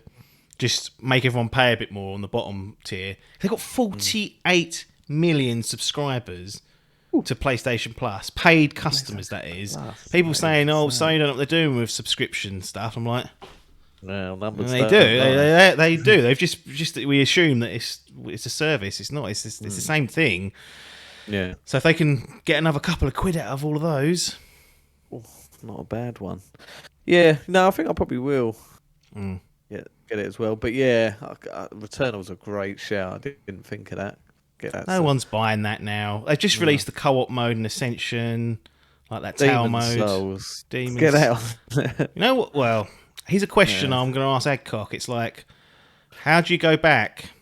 just make everyone pay a bit more on the bottom tier. They've got 48 million subscribers to PlayStation Plus, paid customers, that is. People saying, Sony don't know what they're doing with subscription stuff. I'm like, well, they do. They do. They've just we assume that it's a service. It's not. It's the same thing. Yeah. So if they can get another couple of quid out of all of those, not a bad one. Yeah. No, I think I probably will. Yeah, get it as well. But yeah, Returnal's a great shout. I didn't think of that. No one's buying that now. They've just released the co-op mode in Ascension, like that tower mode. Demons. Get out. You know what? Well, here's a question I'm going to ask Adcock. It's like, how do you go back?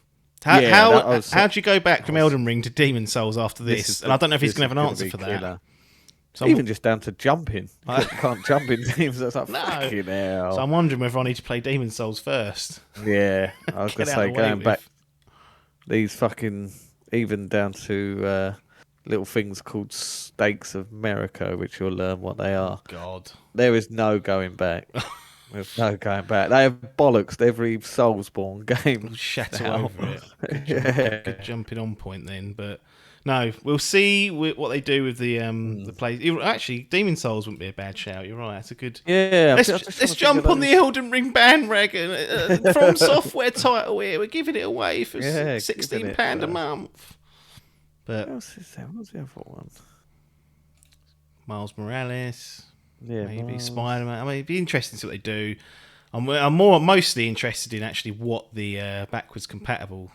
How do you go back from Elden Ring to Demon Souls after this? And I don't know if he's going to have an answer for that. So even just down to jumping. You can't jump in Demon Souls. Like, fucking hell. So I'm wondering whether I need to play Demon Souls first. Yeah. I was going to say, going back, these fucking... even down to little things called Stakes of America, which you'll learn what they are. God. There is no going back. There's no going back. They have bollocks to every Soulsborne game. Shatter over it. Good jumping on point then. But no, we'll see what they do with the play. Actually, Demon Souls wouldn't be a bad shout. You're right. It's a good... Yeah. Let's jump on the Elden Ring bandwagon. From Software title here. We're giving it away for £16 a month. But what else is there? What's the other one? Miles Morales. Yeah, maybe Spider-Man. I mean, it'd be interesting to see what they do. I'm mostly interested in actually what the backwards compatible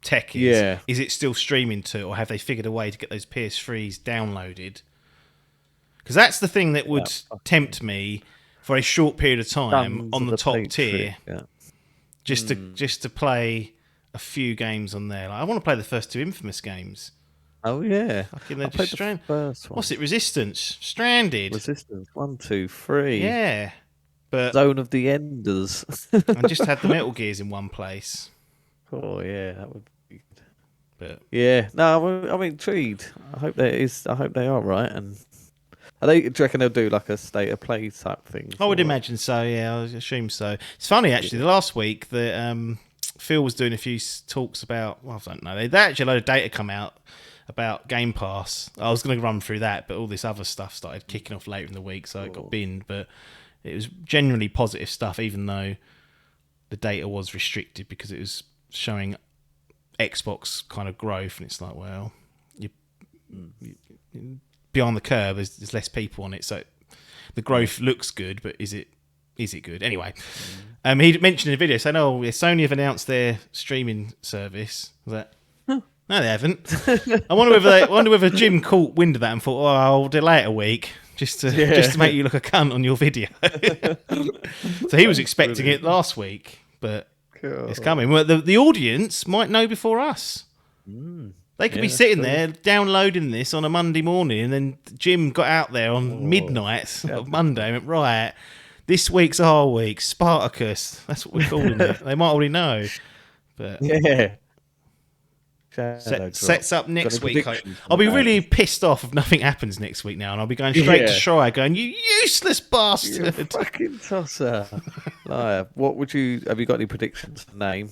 tech is. Yeah. Is it still streaming to, or have they figured a way to get those PS3s downloaded? Because that's the thing that would tempt me for a short period of time on the top tier. Yeah. Just to play a few games on there. Like, I want to play the first two Infamous games. Oh yeah, I played the first one. What's it? Resistance, Stranded. Resistance 1, 2, 3. Yeah, but Zone of the Enders. I just had the Metal Gears in one place. Oh yeah, that would be good. But yeah, no, I'm intrigued. I hope they are right. And do you reckon they'll do like a state of play type thing? I would imagine so. Yeah, I assume so. It's funny actually. The last week that Phil was doing a few talks about. Well, I don't know. They actually a load of data come out about Game Pass. I was going to run through that, but all this other stuff started kicking off later in the week, so it got binned. But it was generally positive stuff, even though the data was restricted because it was showing Xbox kind of growth, and it's like, well, you beyond the curve, there's less people on it, so the growth looks good, but is it good? Anyway, he mentioned in the video saying, "Oh, yeah, Sony have announced their streaming service." I was like, no, they haven't. I wonder whether Jim caught wind of that and thought, "Oh, I'll delay it a week just to make you look a cunt on your video." So he was expecting it last week, but it's coming. Well, the audience might know before us. They could be sitting there downloading this on a Monday morning, and then Jim got out there on midnight of Monday and went, right, this week's our week, Spartacus. That's what we're calling it. They might already know. But sets up next week. I'll be really pissed off if nothing happens next week now, and I'll be going straight to Shry going, you useless bastard. You fucking tosser. What would you... Have you got any predictions for the name?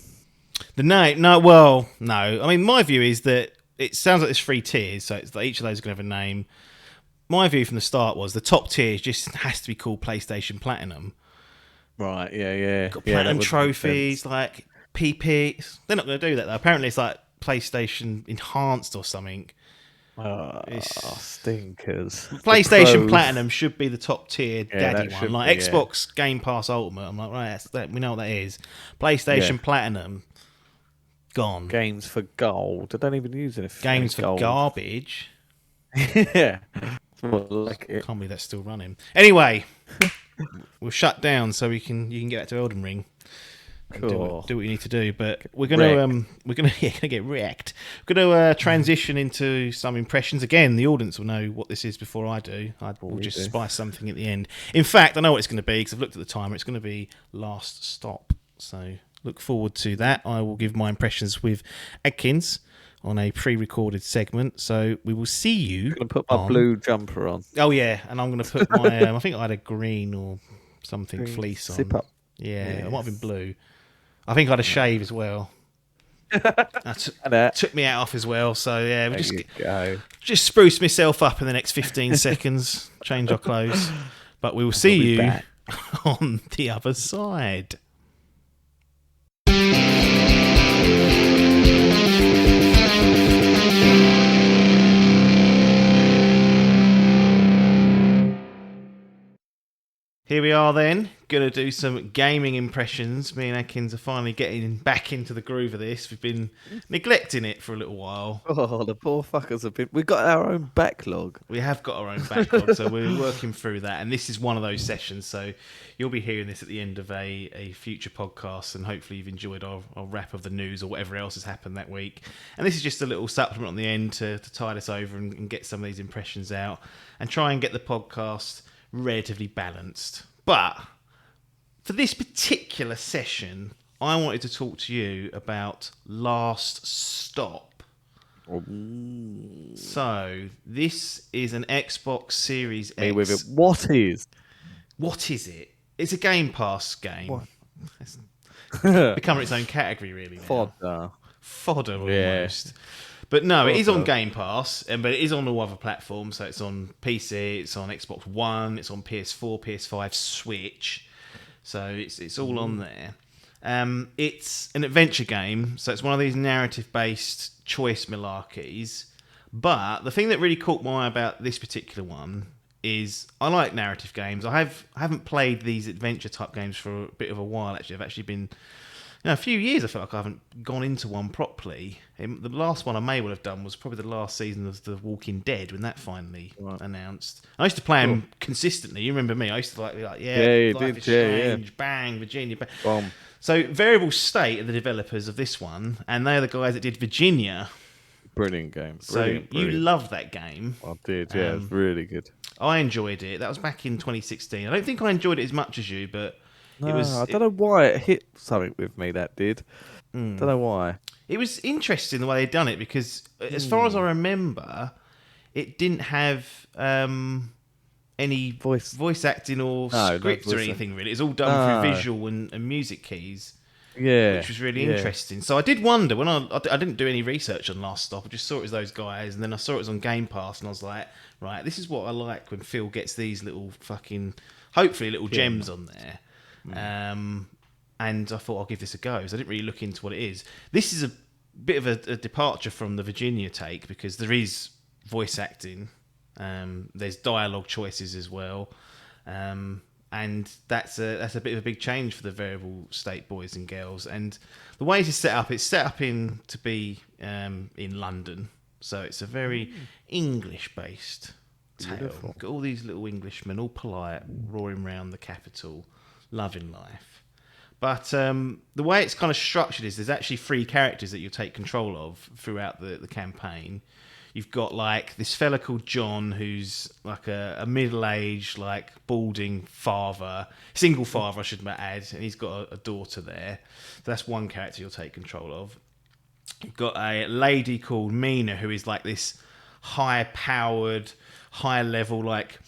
The name? No, well, no. I mean, my view is that it sounds like there's 3 tiers, so it's like each of those are going to have a name. My view from the start was the top tier just has to be called PlayStation Platinum. Right, yeah. Got platinum trophies, like PP. They're not going to do that, though. Apparently it's like PlayStation Enhanced or something. Stinkers. PlayStation Platinum should be the top tier daddy one. Like Xbox Game Pass Ultimate. I'm like, right, we know what that is. PlayStation Platinum, gone. Games for gold. I don't even use it. Games for gold. Garbage. Yeah. Can't believe that's still running. Anyway, we'll shut down so you can get back to Elden Ring. Cool. Do what you need to do, but we're gonna get wrecked. We're gonna transition into some impressions. Again, the audience will know what this is before I do. We'll just spice something at the end. In fact, I know what it's going to be because I've looked at the timer. It's going to be Last Stop. So look forward to that. I will give my impressions with Adkins on a pre-recorded segment. So we will see you. I'm going to put my blue jumper on. Oh yeah, and I'm going to put my. I think I had a green or something fleece on. Zip up. Yeah, it might have been blue. I think I had a shave as well. That took me out off as well. So yeah, we just spruce myself up in the next 15 seconds. Change our clothes, but we will see you on the other side. Here we are then, going to do some gaming impressions. Me and Adkins are finally getting back into the groove of this. We've been neglecting it for a little while. Oh, the poor fuckers have been... We've got our own backlog. We have got our own backlog, so we're working through that. And this is one of those sessions, so you'll be hearing this at the end of a future podcast, and hopefully you've enjoyed our wrap of the news or whatever else has happened that week. And this is just a little supplement on the end to tide us over and get some of these impressions out and try and get the podcast relatively balanced. But for this particular session, I wanted to talk to you about Last Stop. So this is an Xbox Series X. With it. What is it? It's a Game Pass game. What? It's becoming its own category, really. Now. Fodder almost. But no, it is on Game Pass, but it is on all other platforms. So it's on PC, it's on Xbox One, it's on PS4, PS5, Switch. So it's all on there. It's an adventure game, so it's one of these narrative-based choice malarkeys. But the thing that really caught my eye about this particular one is I like narrative games. I haven't played these adventure-type games for a bit of a while, actually. I've actually been... a few years I feel like I haven't gone into one properly. The last one I may well have done was probably the last season of The Walking Dead when that finally announced. I used to play them consistently. You remember me? I used to like Life is Strange, bang, Virginia, bang. Boom. So Variable State are the developers of this one, and they're the guys that did Virginia. Brilliant game. Brilliant. You loved that game. I did, yeah. It was really good. I enjoyed it. That was back in 2016. I don't think I enjoyed it as much as you, but... I don't know why it hit something with me, that did. Don't know why. It was interesting the way they'd done it because, as far as I remember, it didn't have any voice acting or script or anything, really. It's all done through visual and music keys. Yeah. Which was really interesting. So I did wonder, when I didn't do any research on Last Stop, I just saw it as those guys, and then I saw it was on Game Pass, and I was like, right, this is what I like when Phil gets these little fucking hopefully little gems on there. And I thought I'll give this a go. So I didn't really look into what it is. This is a bit of a departure from the Virginia take because there is voice acting. There's dialogue choices as well. And that's a bit of a big change for the Variable State boys and girls. And the way it's set up to be in London. So it's a very English-based tale. Beautiful. Got all these little Englishmen, all polite, roaring round the capital, loving life. But the way it's kind of structured is there's actually 3 characters that you'll take control of throughout the campaign. You've got like this fella called John, who's like a middle-aged, like balding father, single father, I should add, and he's got a daughter there. So that's one character you'll take control of. You've got a lady called Mina, who is like this high-powered, high-level, like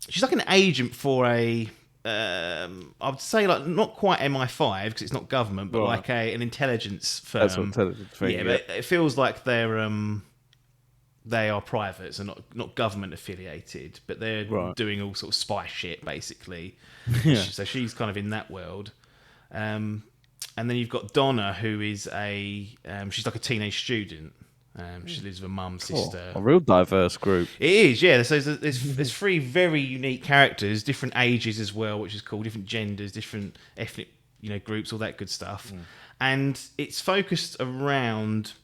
she's like an agent for a. I would say like not quite MI5 because it's not government, but like an intelligence firm. That's what intelligence thing. Yeah, but it feels like they are private, so not government affiliated, but they're doing all sort of spy shit basically. Yeah. So she's kind of in that world. And then you've got Donna, who is she's like a teenage student. She lives with her mum, sister. A real diverse group. It is, yeah. So there's 3 very unique characters, different ages as well, which is cool, different genders, different ethnic, groups, all that good stuff. And it's focused around.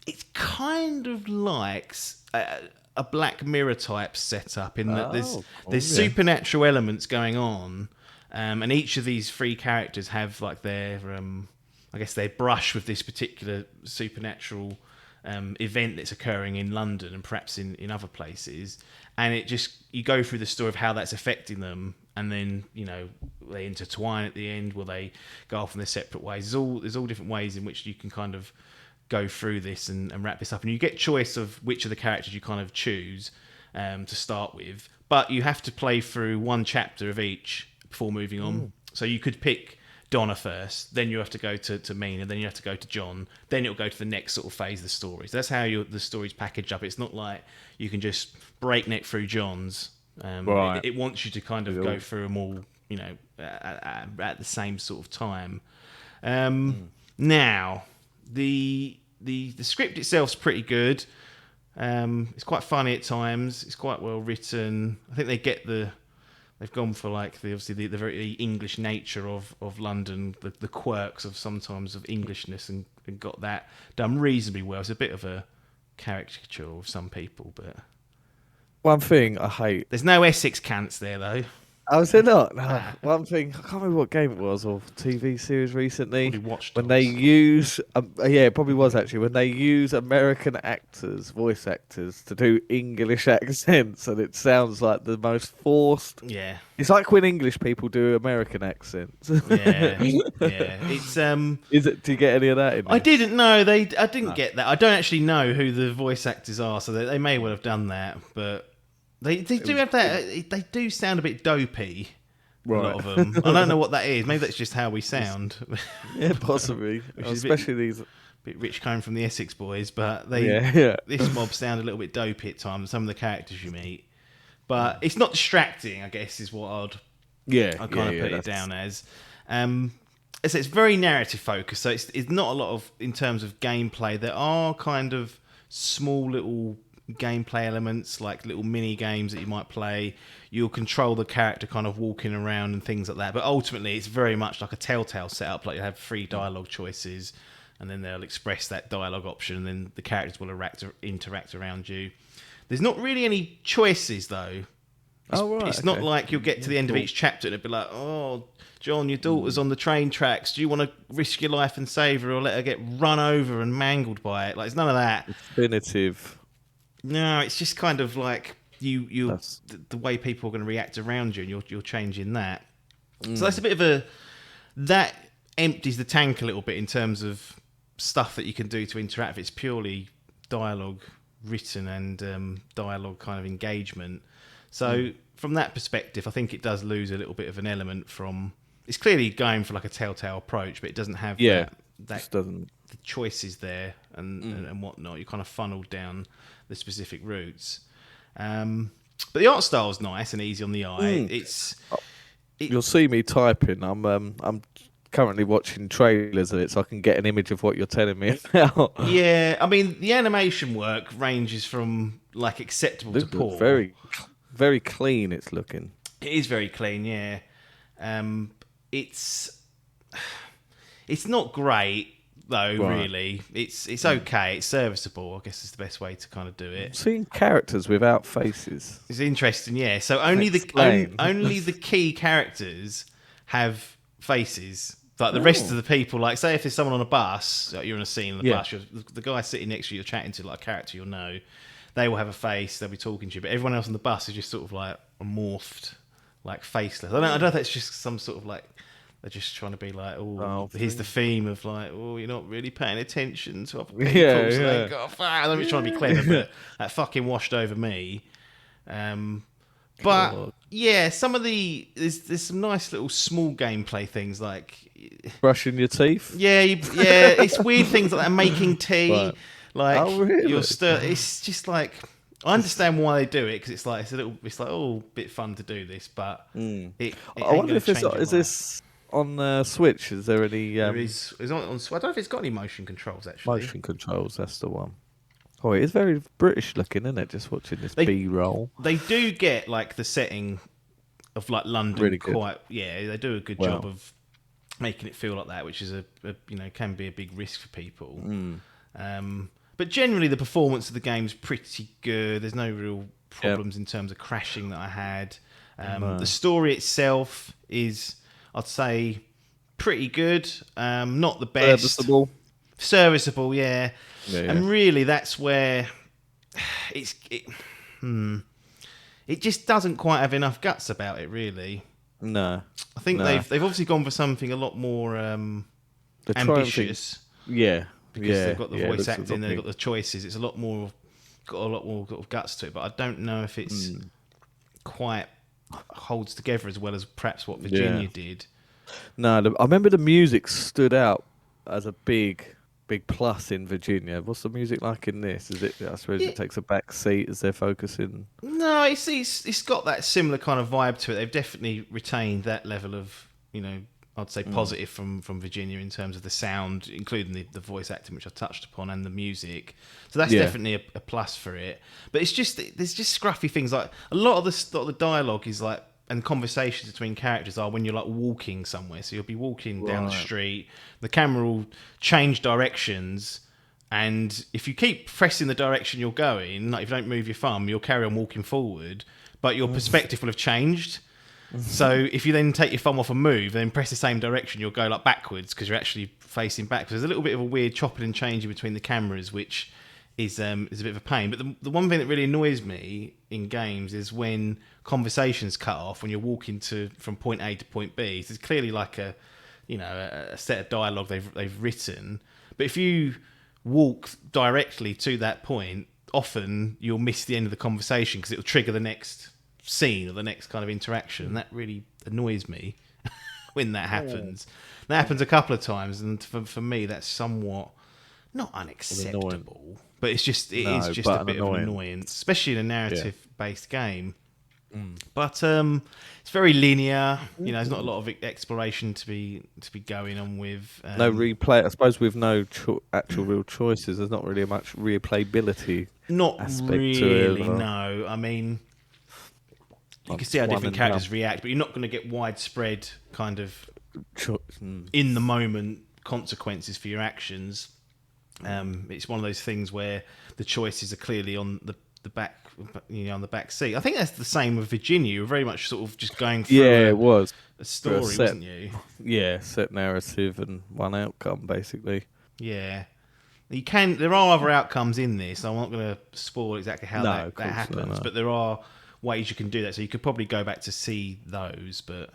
It's kind of like a Black Mirror type setup in that there's supernatural elements going on, and each of these 3 characters have like their brush with this particular supernatural event that's occurring in London and perhaps in other places, and you go through the story of how that's affecting them, and then they intertwine at the end. Will they go off in their separate ways? There's all different ways in which you can kind of go through this and wrap this up, and you get choice of which of the characters you kind of choose to start with, but you have to play through 1 chapter of each before moving on. So you could pick Donna first, then you have to go to Mina, then you have to go to John, then it'll go to the next sort of phase of the story. So that's how the story's packaged up. It's not like you can just breakneck through John's. It wants you to kind of go through them all, at the same sort of time. Now, the script itself's pretty good. It's quite funny at times. It's quite well written. I think they've gone for like the very English nature of London, the quirks of sometimes of Englishness, and got that done reasonably well. It's a bit of a caricature of some people, but one thing I hate. There's no Essex cants there though. Oh, is there not? No. One thing, I can't remember what game it was or TV series recently. When they use, it probably was actually, when they use American actors, voice actors, to do English accents, and it sounds like the most forced. Yeah. It's like when English people do American accents. Yeah. It's Is it? Do you get any of that in there? I didn't know. I didn't get that. I don't actually know who the voice actors are, so they may well have done that, but. They do have that. They do sound a bit dopey. Right. A lot of them. I don't know what that is. Maybe that's just how we sound. Yeah, possibly. Especially these. Bit rich coming from the Essex boys, but this mob sound a little bit dopey at times. Some of the characters you meet, but it's not distracting. I guess is what I'd kind of put it down as. It's very narrative focused, so it's not a lot of in terms of gameplay. There are kind of small little gameplay elements, like little mini games that you might play. You'll control the character kind of walking around and things like that, but ultimately it's very much like a Telltale setup. Like you have 3 dialogue choices, and then they'll express that dialogue option, and then the characters will interact around you. There's not really any choices though. It's not like you'll get to the end of each chapter and it'll be like, oh, John, your daughter's on the train tracks. Do you want to risk your life and save her, or let her get run over and mangled by it? Like, it's none of that. Definitive. No, it's just kind of like the way people are going to react around you, and you're changing that. So that's a bit of that empties the tank a little bit in terms of stuff that you can do to interact. It's purely dialogue written and dialogue kind of engagement. So from that perspective, I think it does lose a little bit of an element from. It's clearly going for like a Telltale approach, but it doesn't have the choices there and whatnot. You kind of funneled down the specific routes, but the art style is nice and easy on the eye. You'll see me typing. I'm currently watching trailers of it, so I can get an image of what you're telling me about. Yeah, I mean, the animation work ranges from like acceptable to poor. Very, very clean. It's looking. It is very clean. Yeah, it's not great though. Right. Really, it's okay. It's serviceable. I guess is the best way to kind of do it. I'm seeing characters without faces. It's interesting. Yeah, so only the key characters have faces. Like the rest of the people, like say if there's someone on a bus, like you're on a scene on the bus, the guy sitting next to you, you're chatting to, like a character you'll know, they will have a face, they'll be talking to you, but everyone else on the bus is just sort of like morphed, like faceless. I don't know if that's just some sort of like, they're just trying to be like, here's the theme of like, you're not really paying attention to other people, so they go, I'm just trying to be clever, but that fucking washed over me. But yeah, some of there's some nice little small gameplay things like brushing your teeth. Yeah, it's weird things like that. Making tea, right. Like really? It's just like I understand why they do it because it's like a bit fun to do this, but it I wonder if is this on Switch? Is there any? It's on. I don't know if it's got any motion controls actually. Motion controls, that's the one. Oh, it is very British looking, isn't it? Just watching this B-roll. They do get like the setting of like London really good. They do a good job of making it feel like that, which is can be a big risk for people. But generally the performance of the game's pretty good. There's no real problems in terms of crashing that I had. The story itself is, I'd say, pretty good. Not the best. Serviceable, yeah. And really, that's where it just doesn't quite have enough guts about it, really. No, I think they've obviously gone for something a lot more ambitious. Because they've got the voice acting, they've got the choices. It's got a lot more sort of guts to it. But I don't know if it's quite holds together as well as perhaps what Virginia did. No, I remember the music stood out as a big plus in Virginia. What's the music like in this? Is it? I suppose it takes a back seat as they're focusing. No, it's got that similar kind of vibe to it. They've definitely retained that level of, I'd say positive from Virginia in terms of the sound, including the voice acting, which I touched upon, and the music. So that's definitely a plus for it. But it's just there's just scruffy things like a lot of the dialogue is like. And conversations between characters are when you're like walking somewhere. So you'll be walking down the street, the camera will change directions, and if you keep pressing the direction you're going, like if you don't move your thumb, you'll carry on walking forward, but your perspective will have changed. So if you then take your thumb off and move, then press the same direction, you'll go like backwards because you're actually facing backwards. There's a little bit of a weird chopping and changing between the cameras, which is a bit of a pain. But the one thing that really annoys me in games is when conversations cut off when you're walking from point A to point B. So it's clearly like a set of dialogue they've written. But if you walk directly to that point, often you'll miss the end of the conversation because it'll trigger the next scene or the next kind of interaction. And that really annoys me when that happens. That happens a couple of times, and for me, that's somewhat not unacceptable. But it is just a bit of an annoyance, especially in a narrative-based game. But it's very linear. There's not a lot of exploration to be going on with. No replay. I suppose with no actual real choices, there's not really much replayability. Not aspect really. To it, no, I mean, you can see how different characters react, but you're not going to get widespread kind of in the moment consequences for your actions. It's one of those things where the choices are clearly on the back, on the back seat. I think that's the same with Virginia. You were very much sort of just going through it was a story, wasn't you? Yeah, set narrative and one outcome, basically. Yeah. There are other outcomes in this. I'm not going to spoil exactly how that happens, but there are ways you can do that. So you could probably go back to see those, but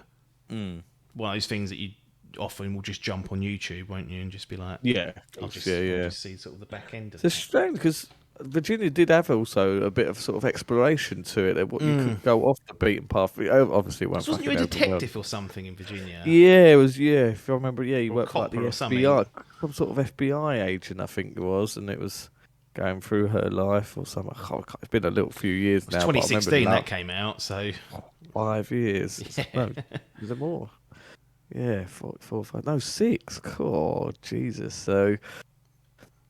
one of those things that you often will just jump on YouTube, won't you, and just be like, I'll just see sort of the back end of it. It's strange because Virginia did have also a bit of sort of exploration to it. That you could go off the beaten path. Obviously, wasn't you a detective or something in Virginia? Yeah, it was. Yeah, if I remember, you worked for like the FBI, some sort of FBI agent, I think it was, and it was going through her life or something. It's been a few years now. It was 2016 that came out, so 5 years. Yeah. No, is there more? Yeah, 4, 5. No, 6. God, Jesus. So,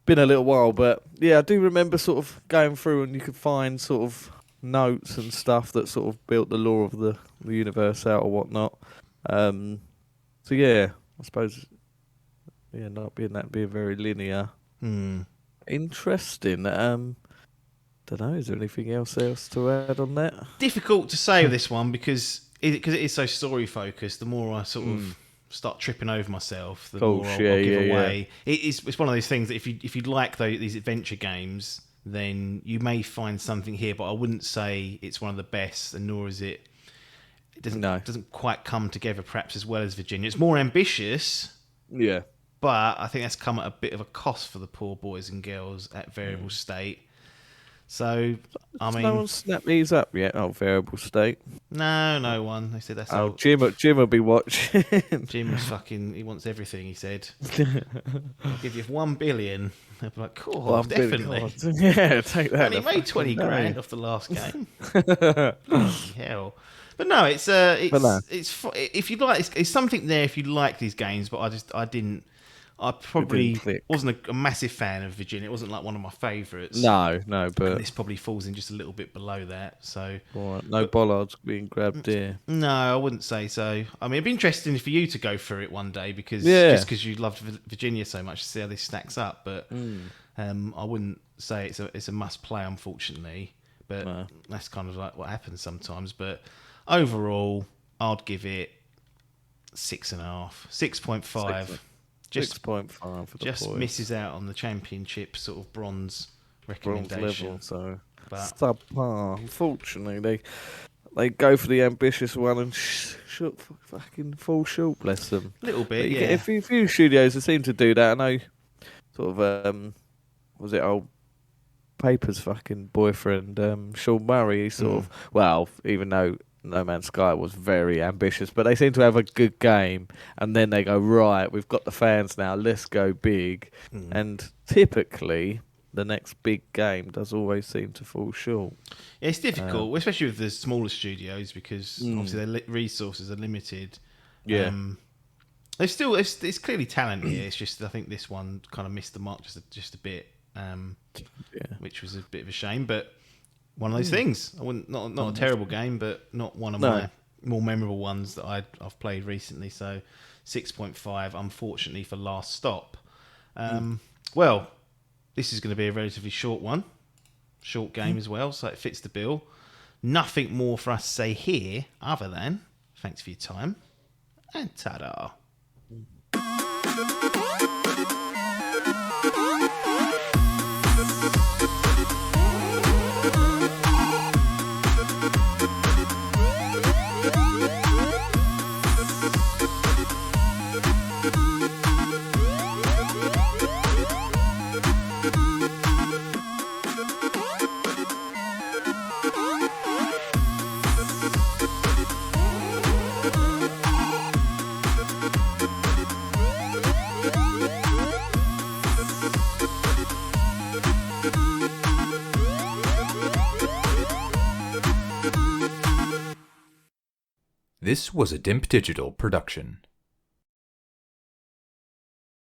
been a little while, but yeah, I do remember sort of going through and you could find sort of notes and stuff that sort of built the lore of the universe out or whatnot. So yeah, I suppose, yeah, not being very linear. Interesting. Don't know. Is there anything else to add on that? Difficult to say with this one because it is so story focused. The more I sort of start tripping over myself, the more I'll give away. Yeah. It's one of those things that if you like these adventure games, then you may find something here. But I wouldn't say it's one of the best, and nor is it. It doesn't quite come together perhaps as well as Virginia. It's more ambitious. Yeah. But I think that's come at a bit of a cost for the poor boys and girls at Variable State. So, I mean... no one snapped these up yet? Oh, Variable State. No one. They said that's... Oh, Jim will be watching. Jim was fucking... He wants everything, he said. I'll give you 1 billion. They'll be like, cool, definitely. Yeah, take that. And he made 20 grand off the last game. Bloody hell. But no, it's if you like, it's something there if you like these games. But I probably wasn't a massive fan of Virginia. It wasn't like one of my favourites. No, but and this probably falls in just a little bit below that. So bollards being grabbed here. No, I wouldn't say so. I mean, it'd be interesting for you to go through it one day just because you loved Virginia so much to see how this stacks up. But I wouldn't say it's a must play, unfortunately. But that's kind of like what happens sometimes. But overall, I'd give it 6.5, 6.5. Just 6.5 for the just boys. Misses out on the championship sort of bronze recommendation. Level, so subpar. Unfortunately, they go for the ambitious one and fucking fall short. Bless them. A little bit, yeah. A few studios that seem to do that. I know, sort of. Was it old Paper's fucking boyfriend, Sean Murray? He sort of even though No Man's Sky was very ambitious, but they seem to have a good game, and then they go, right, we've got the fans now, let's go big. And typically, the next big game does always seem to fall short. Yeah, it's difficult, especially with the smaller studios, because obviously their resources are limited. Yeah. It's clearly talent here. It's just I think this one kind of missed the mark just a bit, which was a bit of a shame, but. One of those things. I wouldn't not a terrible game, but not one of my more memorable ones that I've played recently. So 6.5, unfortunately, for Last Stop. Well, this is going to be a relatively short one, short game as well, so it fits the bill. Nothing more for us to say here, other than thanks for your time and ta-da. This was a Dimp Digital production.